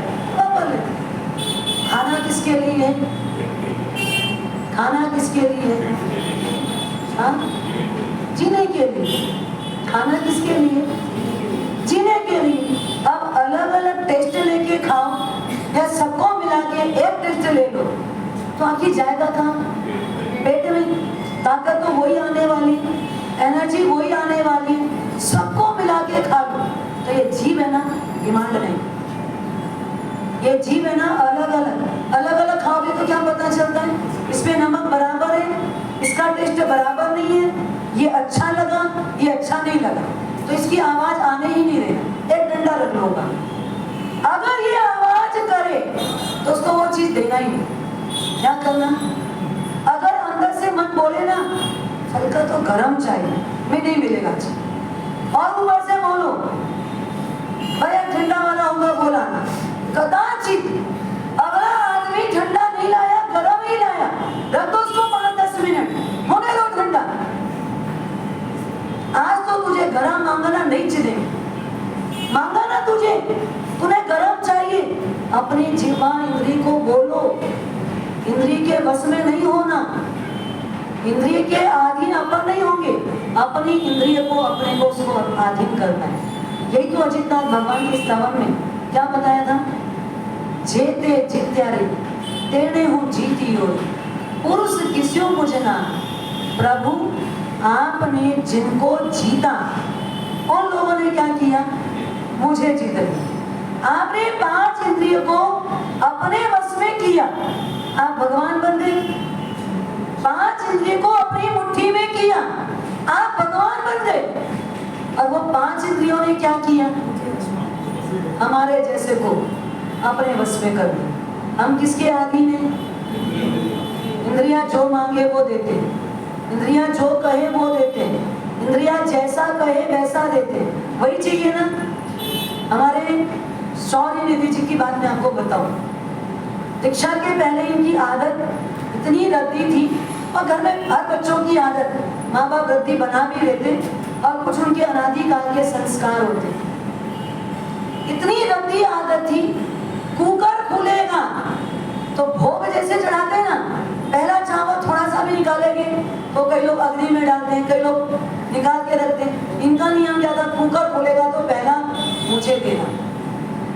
खाना किसके लिए है? खाना किसके लिए है? हाँ? जीने के लिए। खाना किसके लिए? जीने के लिए। अब अलग अलग टेस्ट लेके खाओ या सबको मिला के एक टेस्ट ले लो तो आखिर जाएगा कहाँ? पेट में। ताकत तो वही आने वाली, एनर्जी वही आने वाली, सबको मिला के खा लो। तो ये जीव है ना, डिमांड नहीं, ये जीव है ना, अलग अलग खाओगे तो क्या पता चलता है? इसमें नमक बराबर है, इसका टेस्ट बराबर नहीं है, ये अच्छा लगा, ये अच्छा नहीं लगा, तो इसकी आवाज आने ही नहीं रही। एक डंडा रख लो होगा, अगर ये आवाज करे तो उसको वो चीज देना ही नहीं। क्या करना? अगर अंदर से मन बोले ना हल्का तो गरम चाहिए, मैं नहीं मिलेगा, और ऊपर से बोलो भाई ठंडा वाला होगा, बोला ना कदाचित अगला आदमी ठंडा नहीं लाया, गरम ही लाया, रख दो उसको 5-10 मिनट, होने दो ठंडा। आज तो तुझे गरम मांगना नहीं चाहिए, मांगा ना तुझे, तूने गरम चाहिए, अपनी जीवान इंद्री को बोलो, इंद्री के बस में नहीं होना, इंद्रिय के अधीन अपन नहीं होंगे, अपनी इंद्रिय को अपने को उसको अधीन करना है। यही तो अजितनाथ भगवान के स्तवन में क्या बताया था? जेते जित्यारे तेने हूँ जीती हो, पुरुष किस्यों मुझे ना, प्रभु आपने जिनको जीता उन लोगों ने क्या किया? मुझे जीत लिया। आपने 5 इंद्रियों को अपने वश में किया, आप भगवान बन गए। 5 इंद्रियों को अपनी मुट्ठी में किया, आप भगवान बन गए। और वो 5 इंद्रियों ने क्या किया? हमारे जैसे को अपने वश में कर दिया। हम किसके अधीन हैं? इंद्रियां जो मांगे वो देते, इंद्रियां जो कहे वो देते, इंद्रियां जैसा कहे वैसा देते, वही चाहिए ना। हमारे शौर्य निधि जी की बात मैं आपको बताऊं, दीक्षा के पहले इनकी आदत इतनी रद्दी थी, और घर में हर बच्चों की आदत, माँ बाप रद्दी बना भी लेते और कुछ उनके अनादिकाल के संस्कार होते। इतनी रद्दी आदत थी, कुकर खुलेगा तो भोग जैसे चढ़ाते हैं ना, पहला चावल थोड़ा सा भी निकालेंगे तो कई लोग अग्नि में डालते हैं, कई लोग निकाल के रखते हैं। इनका नियम क्या था? कुकर खुलेगा तो पहला मुझे देना।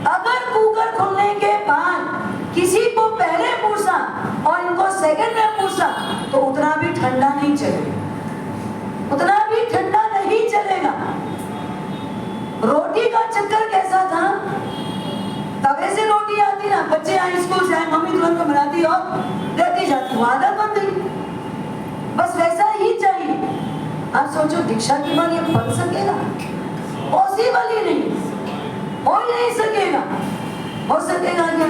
अगर कुकर खुलने के बाद किसी को पहले पूछा और इनको सेकंड में पूछा तो उतना भी ठंडा नहीं चलेगा, उतना भी ठंडा नहीं चलेगा। रोटी का चक्कर कैसा था? तवे से रोटी आती ना, बच्चे आए स्कूल से आए, मम्मी तुरंत को बनाती और देती जाती, वो आदत बन गई, बस वैसा ही चाहिए। आप सोचो दीक्षा के बाद ये बन सकेगा? पॉसिबल ही नहीं, हो ही नहीं सकेगा। हो सकेगा क्या?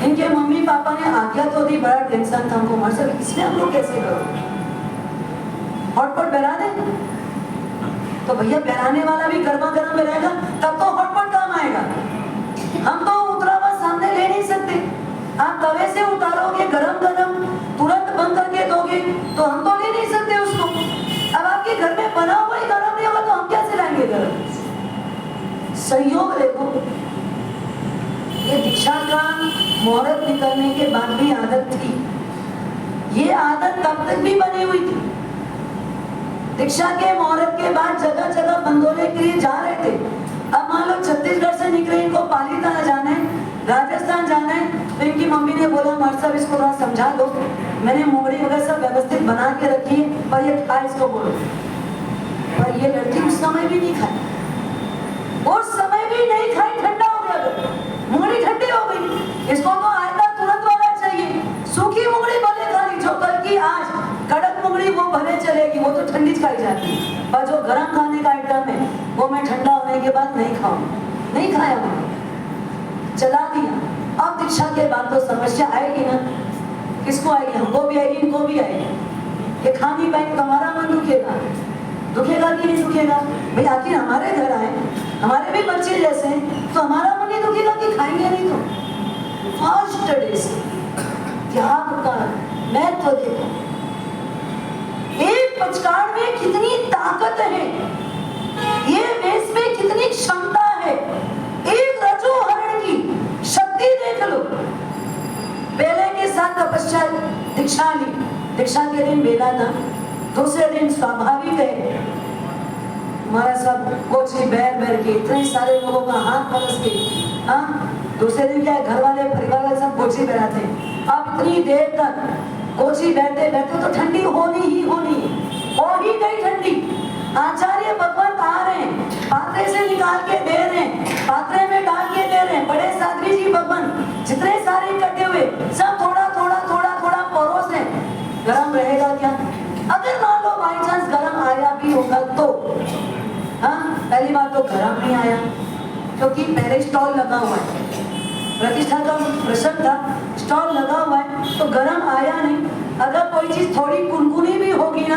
इनके मम्मी पापा ने आज्ञा तो दी, बड़ा टेंशन था हमको, मर सके, इसमें हम लोग कैसे करो? हॉटपॉट बना दे तो भैया, बनाने वाला भी गर्मा गर्म में रहेगा, तब तो हॉटपॉट काम आएगा। हम तो उतरा हुआ सामने ले नहीं सकते। आप तवे से उतारोगे गरम गरम तुरंत बंद करके दोगे तो हम तो ले नहीं सकते उसको। अब आपके घर में बना हुआ ही गरम नहीं होगा तो हम कैसे लाएंगे गरम? संयोग देखो, ये दीक्षा का मुहूर्त निकलने के बाद भी आदत थी। ये आदत तब तक भी बनी हुई थी। दीक्षा के मुहूर्त के बाद जगह जगह बंदोले के लिए जा रहे थे। अब मान लो छत्तीसगढ़ से निकले, इनको पालीताना जाना है, राजस्थान जाना है, तो इनकी मम्मी ने बोला हमारे साहब इसको थोड़ा समझा दो। मैंने मोगड़ी वगैरह सब व्यवस्थित बना के रखी है, पर ये खा इसको बोलो। पर ये लड़की उस समय भी नहीं खाई, उस समय भी नहीं खाई। ठंडा हो गया, मोगड़ी ठंडी हो गई। इसको तो आयता तुरंत वाला चाहिए। सूखी मोगड़ी भले खा ली, जो कल की आज कड़क मोगड़ी वो भले चलेगी, वो तो ठंडी खाई जाती है। पर जो गर्म खाने का आइटम है वो मैं ठंडा होने के बाद नहीं खाऊंगा। नहीं खाया मैंने, चला दिया। अब दीक्षा के बाद तो समस्या आएगी ना। किसको आएगी? हमको भी आएगी, इनको भी आएगी। ये खा नहीं पाएंगे तो हमारा मन दुखेगा। दुखेगा कि नहीं दुखेगा? भाई आखिर हमारे घर आए, हमारे भी बच्चे जैसे हैं, तो हमारा मन नहीं दुखेगा कि खाएंगे नहीं तो। फर्स्ट डे से त्याग का महत्व देखो। एक पचकाड़ में कितनी ताकत है, ये वेश में कितनी क्षमता है। एक रजो हरण की शक्ति देख लो। बेले के साथ तपस्या दीक्षा ली। दीक्षा के दिन बेला था, दूसरे दिन स्वाभाविक है हमारा सब कोची बैर बैर के इतने सारे लोगों का हाथ पलस के। हाँ, दूसरे दिन क्या है, घर वाले परिवार वाले सब कोची बैठाते हैं। अब इतनी देर तक कोची बैठते बैठते तो ठंडी होनी ही होनी, हो ही गई ठंडी। आचार्य भगवंत आ रहे हैं, पात्रे से निकाल के दे रहे हैं, पात्रे में डाल के दे रहे हैं। बड़े साध्वी जी भगवंत जितने सारे इकट्ठे हुए सब थोड़ा थोड़ा थोड़ा थोड़ा परोस रहे। गरम रहेगा क्या? अगर मान लो बाई चांस गरम आया भी होगा तो हाँ, पहली बात तो गरम नहीं आया क्योंकि पहले स्टॉल लगा हुआ है। प्रतिष्ठा का प्रसंग था, स्टॉल लगा हुआ है तो गरम आया नहीं। अगर कोई चीज थोड़ी कुनकुनी भी होगी ना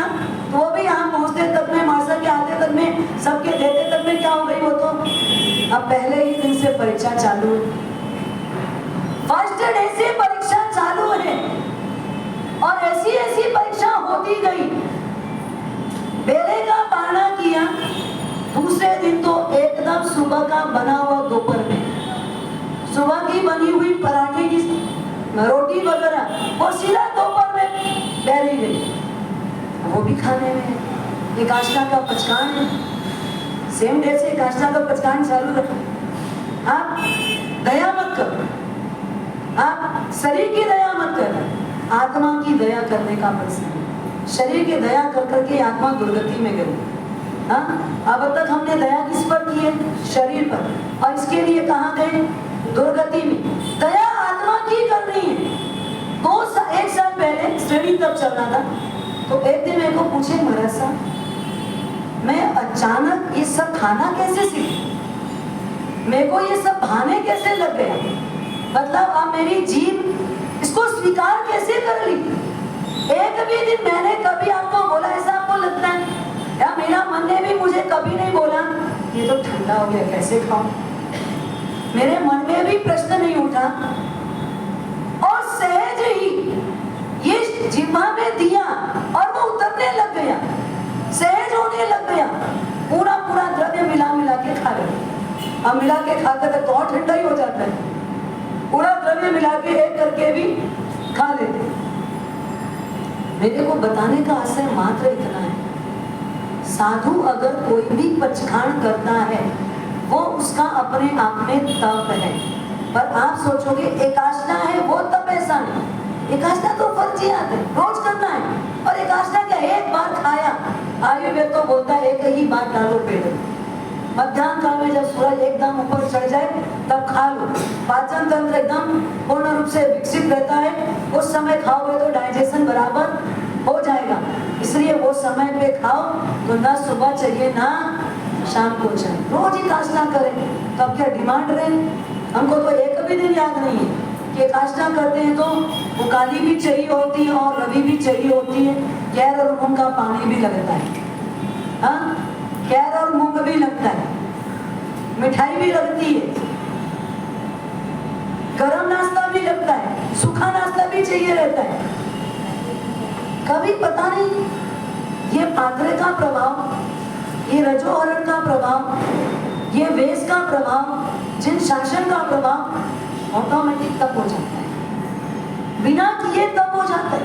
तो वो भी यहाँ पहुंचते तक में, मास्टर के आते तक में, सबके देते तक में क्या हो गई वो तो। अब पहले ही दिन से परीक्षा चालू है, फर्स्ट डे से परीक्षा चालू है और ऐसी ऐसी परीक्षा होती गई। बेले का पाना किया, दूसरे दिन तो एकदम सुबह का बना हुआ दोपहर में, सुबह की बनी हुई पराठे की रोटी वगैरह और सीधा दोपहर में बैली गई, वो भी खाने में। एकादशी का पचकान है, सेम डे से एकादशी का पचकान चालू रखा। आप दया मत करो, आप शरीर की दया मत करो, आत्मा की दया करने का प्रश्न। शरीर की दया कर करके आत्मा दुर्गति में गई। हाँ, अब तक हमने दया किस पर की है? शरीर पर। और इसके लिए कहाँ गए? दुर्गति में। दया आत्मा की कर रही है। एक साल पहले स्टडी तब चल रहा था तो एक दिन मेरे को पूछे महाराज साहब, मैं अचानक ये सब खाना कैसे सीखी? मेरे को ये सब भाने कैसे लग गया? मतलब अब मेरी जीभ इसको स्वीकार कैसे कर ली? एक भी दिन मैंने कभी आपको बोला ऐसा आपको लगता है? या मेरा मन ने भी मुझे कभी नहीं बोला ये तो ठंडा हो गया कैसे खाऊं? मेरे मन में भी प्रश्न नहीं उठा और सहज ही ये जिह्वा में दिया और वो उतरने लग गया, सहज होने लग गया। पूरा पूरा द्रव्य मिला मिला के खा रहे। अब मिला के खाते तो और ठंडा ही हो जाता है। पूरा द्रव्य मिला के एक करके भी खा लेते। मेरे को बताने का आशय मात्र इतना है, साधु अगर कोई भी पचखान करता है वो उसका अपने आप में तप है। पर आप सोचोगे एकादशी है वो तप, ऐसा नहीं। एकादशी तो फर्जियात है, रोज करना है। और एकादशी क्या एक बार खाया, आयुर्वेद तो बोलता है एक ही बार डालो पेट में। मध्याह्न काल में जब सूरज एकदम ऊपर चढ़ जाए तब खा लो। पाचन तंत्र एकदम पूर्ण रूप से विकसित रहता है, उस समय खाओगे तो डाइजेशन बराबर हो जाएगा। इसलिए वो समय पे खाओ तो ना सुबह चाहिए ना शाम को चाहिए, रोज ही काष्ठा करें। तो अब क्या डिमांड रहे? हमको तो एक भी दिन याद नहीं है कि काष्ठा करते हैं तो वो काली भी चाहिए होती है और रवि भी चाहिए होती है, कैर और मूंग का पानी भी लगता है। हाँ, कैर और मूंग भी लगता है। मिठाई भी लगती है, गरम नाश्ता भी लगता है, सूखा नाश्ता भी चाहिए रहता है। कभी पता नहीं ये पात्रे का प्रभाव, ये रजोहरण का प्रभाव, ये वेश का प्रभाव, जिन शासन का प्रभाव ऑटोमेटिक तप हो जाता है, बिना किए तप हो जाता है,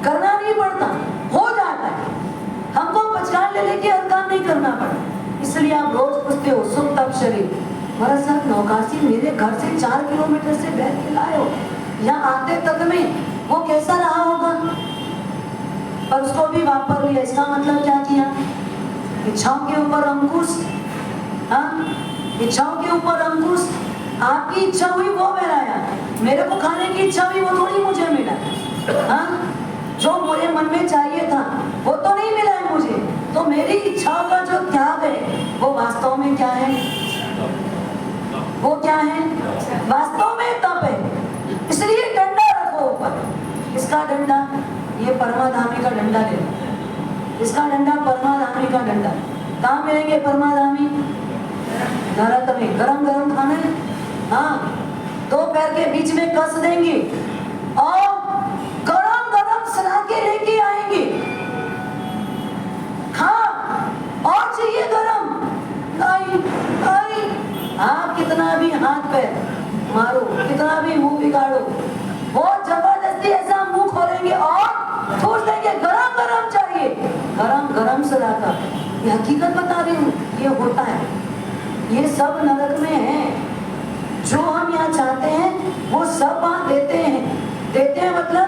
करना नहीं पड़ता, हो जाता है। हमको पचकान ले लेके हर काम नहीं करना पड़ता। इसलिए आप रोज पूछते हो सुख तप शरीर, महाराज साहब नौकासी मेरे घर से 4 किलोमीटर से बैठ के लाए हो, यहाँ आते तक में वो कैसा रहा होगा, पर उसको भी वापर लिया। इसका मतलब क्या किया? इच्छाओं के ऊपर अंकुश, हाँ, इच्छाओं के ऊपर अंकुश। आपकी इच्छा हुई वो मिलाया, मेरे को खाने की इच्छा हुई वो थोड़ी मुझे मिला, हाँ, जो मुझे मन में चाहिए था वो तो नहीं मिला है मुझे। तो मेरी इच्छाओं का जो त्याग है वो वास्तव में क्या है? वो क्या है? वास्तव में तप है। इसलिए डंडा रखो ऊपर। इसका डंडा, ये परमाधामी का डंडा ले, इसका डंडा परमाधामी का डंडा। कहाँ मिलेंगे परमाधामी? नरक में। गरम गरम खाना है, हाँ, 2 पैर के बीच में कस देंगे और गरम गरम सला के लेके आएंगे। हाँ, और चाहिए गरम, नहीं नहीं। आप कितना भी हाथ पैर मारो, कितना भी मुंह बिगाड़ो, वो जबरदस्ती ऐसा मुंह खोलेंगे और ठूस देंगे गरम गरम चाहिए, गरम गरम सलाका। ये हकीकत बता रही हूँ, ये होता है, ये सब नरक में है। जो हम यहाँ चाहते हैं वो सब वहाँ देते हैं। देते हैं मतलब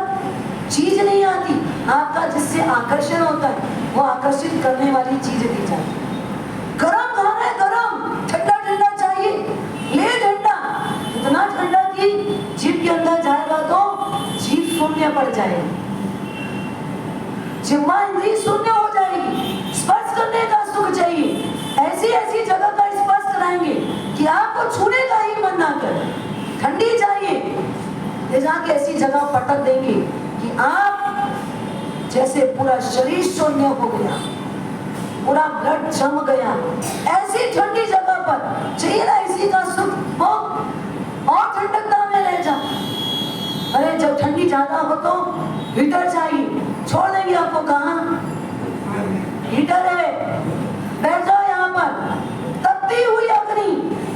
चीज नहीं आती, आपका जिससे आकर्षण होता है वो आकर्षित करने वाली चीज दी जाती है। गरम खाना है, गरम, ठंडा ठंडा चाहिए, ले ठंडा। इतना ठंडा कि जीभ के अंदर जाएगा तो जीभ शून्य पड़ जाएगी, जिह्वा इंद्री शून्य हो जाएगी। स्पर्श करने का सुख चाहिए, ऐसी ऐसी जगह का स्पर्श कराएंगे कि आपको छूने का ही मन ना करे। ठंडी चाहिए, ले जाके ऐसी जगह पटक देंगे कि आप जैसे पूरा शरीर शून्य हो गया, पूरा ब्लड जम गया। ऐसी ठंडी जगह पर चाहिए ना इसी का सुख हो, और ठंडकता में रह जाओ। अरे जब ठंडी ज्यादा हो तो हीटर चाहिए, छोड़ देंगे आपको। कहाँ हीटर है, बैठ जाओ यहाँ पर, तपती हुई अग्नि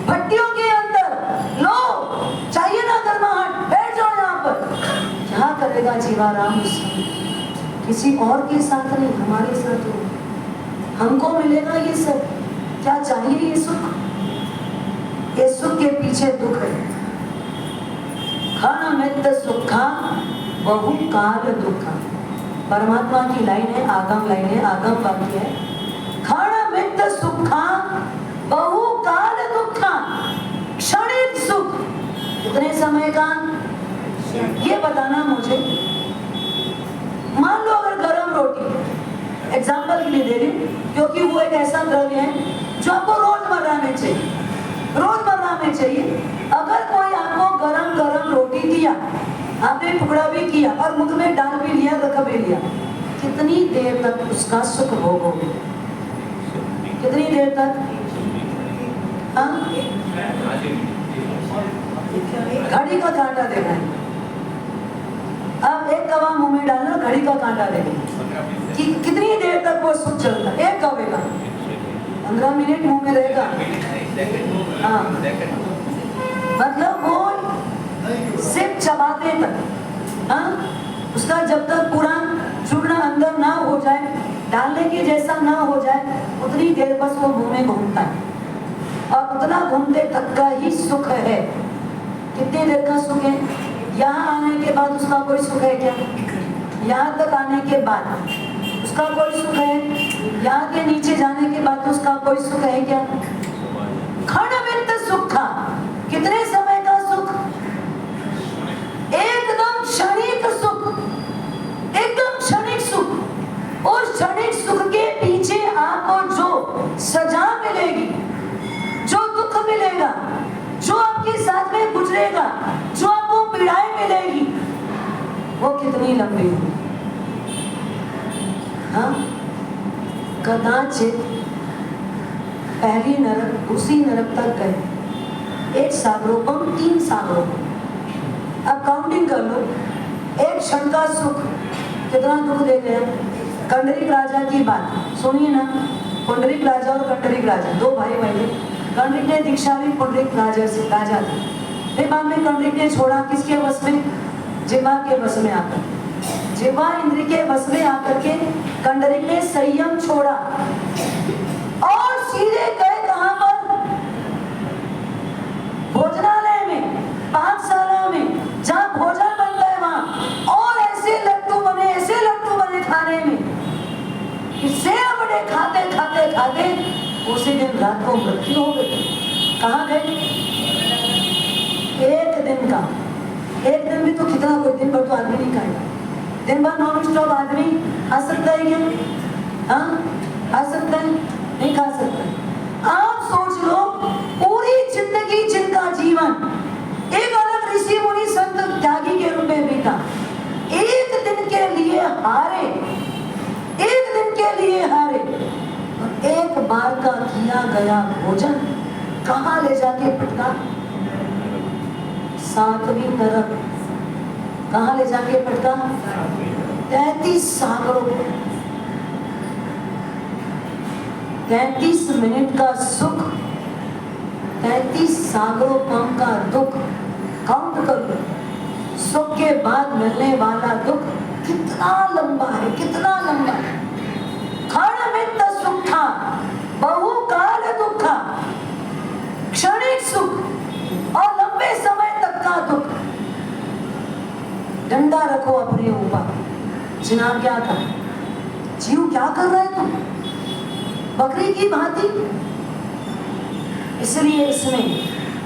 भट्टियों के अंदर, लो चाहिए ना गर्माहट, बैठ जाओ यहाँ पर। क्या करेगा जीवाराम उसमें? किसी और के साथ नहीं, हमारे साथ हो। हमको मिलेगा ये सब। क्या चाहिए ये सुख? ये सुख के पीछे दुख है। क्षण मित्र सुखा बहु काल दुखा, परमात्मा की लाइन है, आगम लाइन है, आगम वाक्य है। क्षण मित्र सुखा बहु काल दुखा, क्षणिक सुख कितने समय का ये बताना मुझे। मान लो अगर गरम रोटी, एग्जाम्पल के लिए दे रही हूँ, क्योंकि वो एक ऐसा द्रव्य है जो आपको रोजमर्रा में चाहिए, रोजमर्रा में चाहिए। अगर कोई आपको गरम गरम रोटी दिया, आपने टुकड़ा भी किया और मुख में डाल भी लिया, रख भी लिया, कितनी देर तक उसका सुख भोगोगे? कितनी देर तक? हाँ, घड़ी का कांटा देखना है। अब एक कवा मुंह में डालना, घड़ी का कांटा देखना कि कितनी देर तक वो सुख चलता है। एक कवे का 15 मिनट मुंह में रहेगा। हाँ, मतलब वो सिर्फ चबाते तक, हाँ, उसका जब तक पूरा चूर्ण अंदर ना हो जाए, डालने के जैसा ना हो जाए, उतनी देर बस वो मुंह में घूमता है, और उतना घूमते तक का ही सुख है। कितनी देर का सुख है? यहाँ आने के बाद उसका कोई सुख है क्या? यहाँ तक आने के बाद उसका कोई सुख है? यहाँ के नीचे जाने के बाद उसका कोई सुख है क्या? क्षणमित सुखा, कितने समय का सुख? एकदम क्षणिक सुख, एकदम क्षणिक सुख। उस क्षणिक सुख के पीछे आपको जो सजा मिलेगी, जो दुख मिलेगा, जो आपके साथ में गुजरेगा, जो आपको पीड़ाएं मिलेगी, वो कितनी लंबी होगी? हाँ, कदाचित पहली नरक दूसरी नरक तक गए। एक सागरोपम 3 सागरोपम। अब काउंटिंग कर लो, एक क्षण का सुख कितना दुख दे गया। कंडरीक राजा की बात सुनिए ना, पुंडरीक राजा और कंडरीक राजा 2 भाई भाई। कंडरीक ने दीक्षा ली पुंडरीक राजा से, राजा थे। फिर बाद में कंडरीक ने छोड़ा किसके वश में? जिह्वा के वश में आकर, जिह्वा इंद्र के वश में आकर के कंडरीक ने संयम छोड़ा और सीधे गए कहां पर? भोजनालय में, पाकशाला में, जहां भोजन बनता है वहां। और ऐसे लड्डू बने, ऐसे लड्डू बने खाने में, इससे बड़े खाते खाते खाते उसी दिन रात को मृत्यु हो गई। कहाँ गए? एक दिन का, एक दिन भी तो कितना, कोई दिन भर तो आदमी नहीं खाएगा। दिन भर नॉन स्टॉप आदमी खा सकता है क्या? हाँ, खा सकता है? नहीं खा सकता। आप सोच लो, पूरी जिंदगी जिनका जीवन एक अलग ऋषि मुनि संत त्यागी के रूप में बीता, एक दिन के लिए हारे, एक दिन के लिए हारे, और एक बार का किया गया भोजन कहाँ ले जाके पटका? 7वीं नरक। कहाँ ले जाके पटका? 33 सागरों, 33 मिनट का सुख, 33 सागरों पम का दुख। काउंट कर लो, सुख के बाद मिलने वाला दुख कितना लंबा है, कितना लंबा है। क्षणमित सुखा बहुकाल दुखा, क्षणिक सुख और लंबे समय तक का दुख। डंडा रखो अपने ऊपर, जिना क्या कर, जीव क्या कर रहे तुम बकरी की भांति। इसलिए इसमें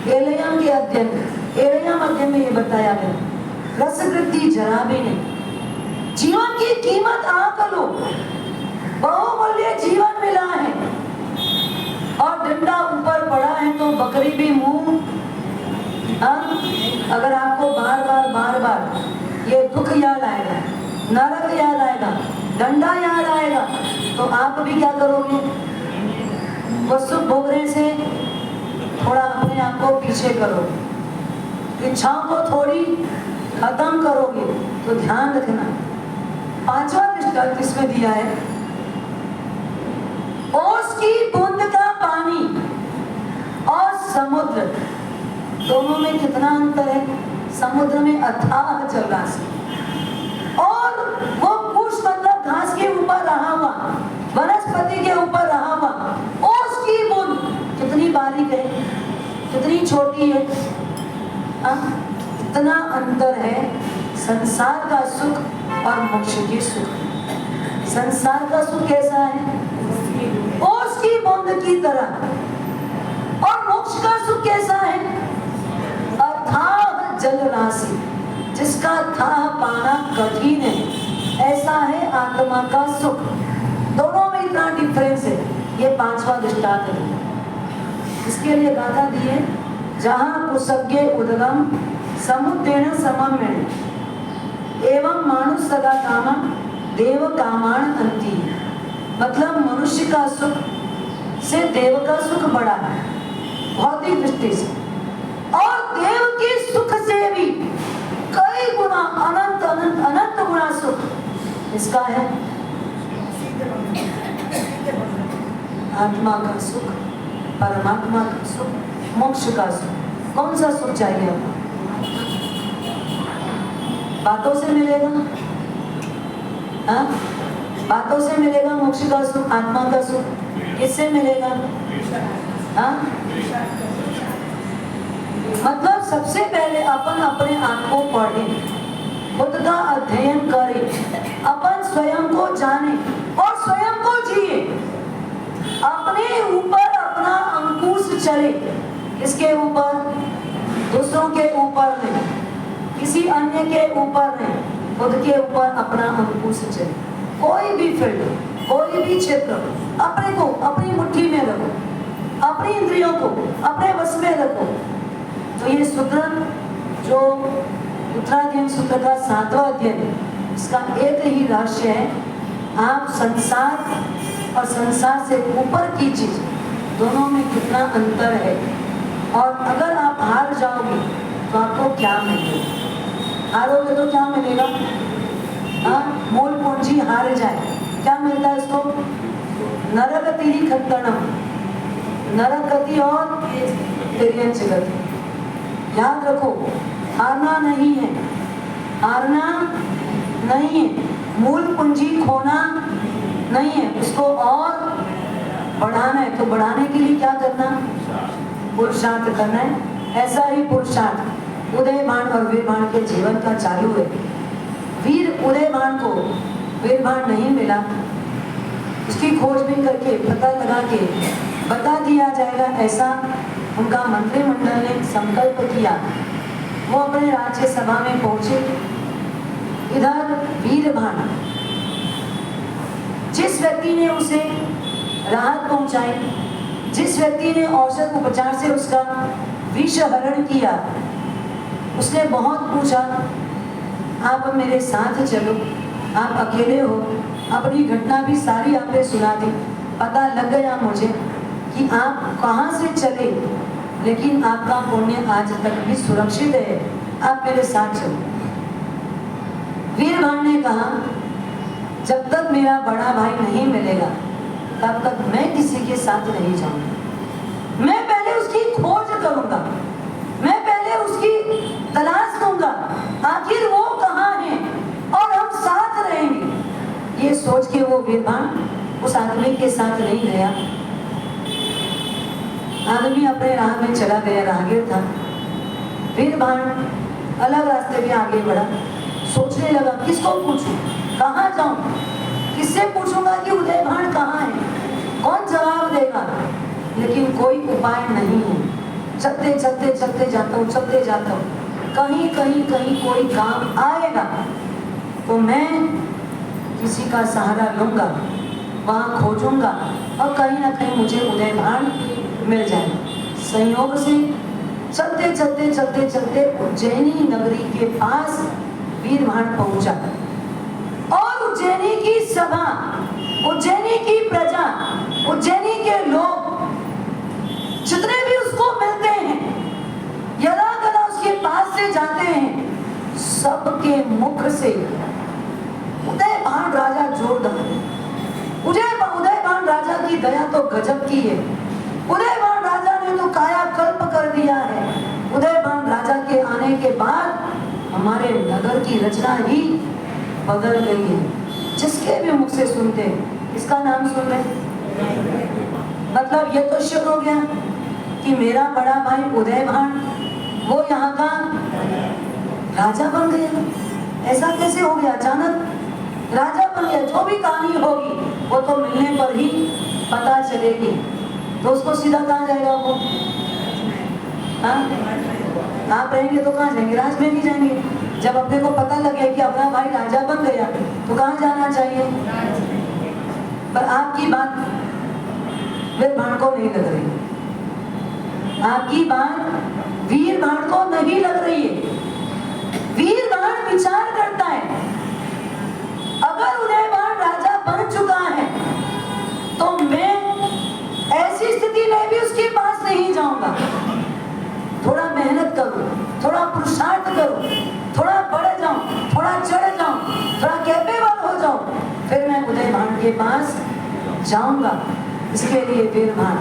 एलयम के अध्ययन, एलयम अध्ययन में ये बताया गया, रसवृद्धि जरा भी नहीं। जीवन की कीमत आंक लो, बहुमूल्य जीवन मिला है और डंडा ऊपर पड़ा है तो बकरी भी मुंह। अगर आपको बार बार ये दुख याद आएगा, नरक याद आएगा, डंडा याद आएगा, तो आप भी क्या करोगे? वो सुख भोगने से थोड़ा अपने आप को पीछे करोगे, इच्छाओं को थोड़ी खत्म करोगे। तो ध्यान रखना, 5वां दृष्टांत इसमें दिया है, ओस की बूंद का पानी और समुद्र, दोनों में कितना अंतर है? समुद्र में अथाह जलराशि और वो कुश मतलब घास के ऊपर रहा हुआ, वनस्पति के ऊपर रहा हुआ ओस की बूंद कितनी बारीक है, कितनी छोटी है। इतना अंतर है संसार का सुख और मोक्ष के सुख। संसार का सुख कैसा है? ओस की बूंद की तरह। और मोक्ष का सुख कैसा है? अथाह जल राशि, जिसका था पाना कठिन है, ऐसा है आत्मा का सुख। दोनों में इतना डिफरेंस है। ये 5वां दृष्टांत है। इसके लिए गाथा दी है, जहाँ कुसज्ञ उदगम समुद्रेण सममेण एवं मानुष सदा कामम देव कामाण अंति। मतलब मनुष्य का सुख से देव का सुख बड़ा है भौतिक दृष्टि से, और देव के सुख से भी कई गुना अनंत अनंत अनंत गुना सुख इसका है। आत्मा का सुख, परमात्मा का सुख, मोक्ष का सुख। कौन सा सुख चाहिए आपको? बातों से मिलेगा? हाँ, बातों से मिलेगा मोक्ष का सुख, आत्मा का सुख? किससे मिलेगा? हाँ, मतलब सबसे पहले अपन अपने आप को पढ़ें, खुद का अध्ययन करें, अपन स्वयं को जाने और स्वयं को जिए, अपने ऊपर अपना अंकुश चले। इसके ऊपर, दूसरों के ऊपर नहीं, किसी अन्य के ऊपर नहीं, खुद के ऊपर अपना अंकुश चले। कोई भी फील्ड, कोई भी क्षेत्र, अपने को अपनी मुट्ठी में रखो, अपनी इंद्रियों को अपने वश में रखो। तो ये सूत्र जो उत्तराध्ययन सूत्र का 7वां अध्ययन, इसका एक ही रहस्य है, आप संसार और संसार से ऊपर की चीज दोनों में कितना अंतर है, और अगर आप हार जाओगे तो आपको क्या मिलेगा? हारोगे तो क्या मिलेगा? हाँ, मूल पूंजी हार जाए, क्या मिलता है इसको? नरगति खत्तनम, नरगति और तिर्यंच गति। याद रखो, हारना नहीं है, हारना नहीं है, मूल पूंजी खोना नहीं है, उसको और बढ़ाना है। तो बढ़ाने के लिए क्या करना? पुरुषार्थ करना है। ऐसा ही पुरुषार्थ उदयभान और वीरभान के जीवन का चालू है। वीर उदयभान को वीरभान नहीं मिला, उसकी खोजबीन करके पता लगा के बता दिया जाएगा, ऐसा उनका मंत्रिमंडल ने संकल्प किया। वो अपने राज्यसभा में पहुंचे। इधर वीरभान, जिस व्यक्ति ने उसे राहत पहुंचाई, जिस व्यक्ति ने औषध उपचार से उसका विष हरण किया, उसने बहुत पूछा, आप मेरे साथ चलो, आप अकेले हो। अपनी घटना भी सारी आपने सुना दी। पता लग गया मुझे कि आप कहाँ से चले, लेकिन आपका पुण्य आज तक भी सुरक्षित है, आप मेरे साथ चलो। वीरभान ने कहा, जब तक मेरा बड़ा भाई नहीं मिलेगा तब तक मैं किसी के साथ नहीं जाऊंगा। मैं पहले उसकी खोज करूंगा, मैं पहले उसकी तलाश दूंगा, आखिर वो कहाँ है और हम साथ रहेंगे। ये सोच के वो वीरभान उस आदमी के साथ नहीं गया। आदमी अपने राह में चला गया, राहगीर था। वीरभान अलग रास्ते पे आगे बढ़ा, सोचने लगा, किसको पूछूं, कहाँ जाऊं, किससे पूछूंगा कि उदयभान कहाँ है, कौन जवाब देगा। लेकिन कोई उपाय नहीं है। चलते चलते चलते जाता हूँ, चलते जाता हूँ, कहीं कहीं कहीं कोई काम आएगा तो मैं किसी का सहारा लूंगा, वहाँ खोजूंगा और कहीं ना कहीं मुझे उदयभान मिल जाएगा। संयोग से चलते चलते चलते चलते उज्जैनी नगरी के पास वीरभान पहुंचा, और उज्जैनी की सभा, उज्जैनी की प्रजा, उज्जैनी के लोग जितने भी उसको मिलते हैं, यदा कदा उसके पास से जाते हैं, सबके मुख से उदयभान राजा जोरदार है। उदयभान राजा की दया तो गजब की है। उदयभान राजा ने तो कायाकल्प कर दिया है। उदयभान राजा के आने के बाद हमारे नगर की रचना ही बदल गई है। जिसके भी मुख से सुनते हैं, इसका नाम सुन रहे, मतलब ये तो शुरू हो गया कि मेरा बड़ा भाई उदयभान वो यहाँ का राजा बन गया। ऐसा कैसे हो गया? अचानक राजा बन गया। जो भी कहानी होगी वो तो मिलने पर ही पता चलेगी। तो उसको सीधा कहाँ जाएगा वो? आप रहेंगे तो कहाँ जाएंगे? राज में नहीं जाएंगे। जब अपने को पता लग गया कि अपना भाई राजा बन गया तो कहाँ जाना चाहिए? पर आपकी बात वीरभान को नहीं लग रही, आपकी बात वीरभान को नहीं लग रही है। वीरभान विचार करता है, अगर उदयभान राजा बन चुका है तो मैं ऐसी स्थिति में भी उसके पास नहीं जाऊंगा। थोड़ा मेहनत करूं, थोड़ा पुरुषार्थ करूं, थोड़ा बढ़ जाऊं, थोड़ा चढ़ जाऊं, थोड़ा कैपेबल हो जाऊं, फिर मैं उदयभान के पास जाऊंगा। इसके लिए वीरभान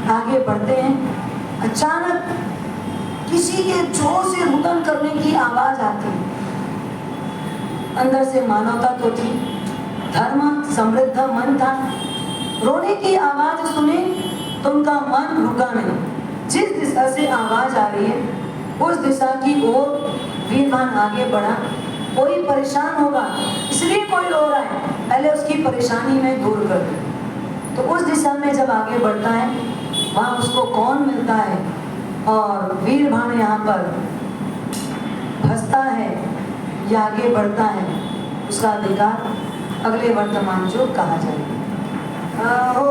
आगे बढ़ते हैं। अचानक किसी के जोर से रुदन करने की आवाज आती है। अंदर से मानवता तो थी, धर्म समृद्ध मन था। रोने की आवाज सुने तो उनका मन रुका नहीं। जिस दिशा से आवाज आ रही है उस दिशा की ओर वीरभान आगे बढ़ा। कोई परेशान होगा इसलिए कोई रो रहा है, पहले उसकी परेशानी में दूर कर दे। तो उस दिशा में जब आगे बढ़ता है वहाँ उसको कौन मिलता है, और वीरभान यहाँ पर फंसता है या आगे बढ़ता है, उसका अधिकार अगले वर्तमान जो कहा जाएगा। अहो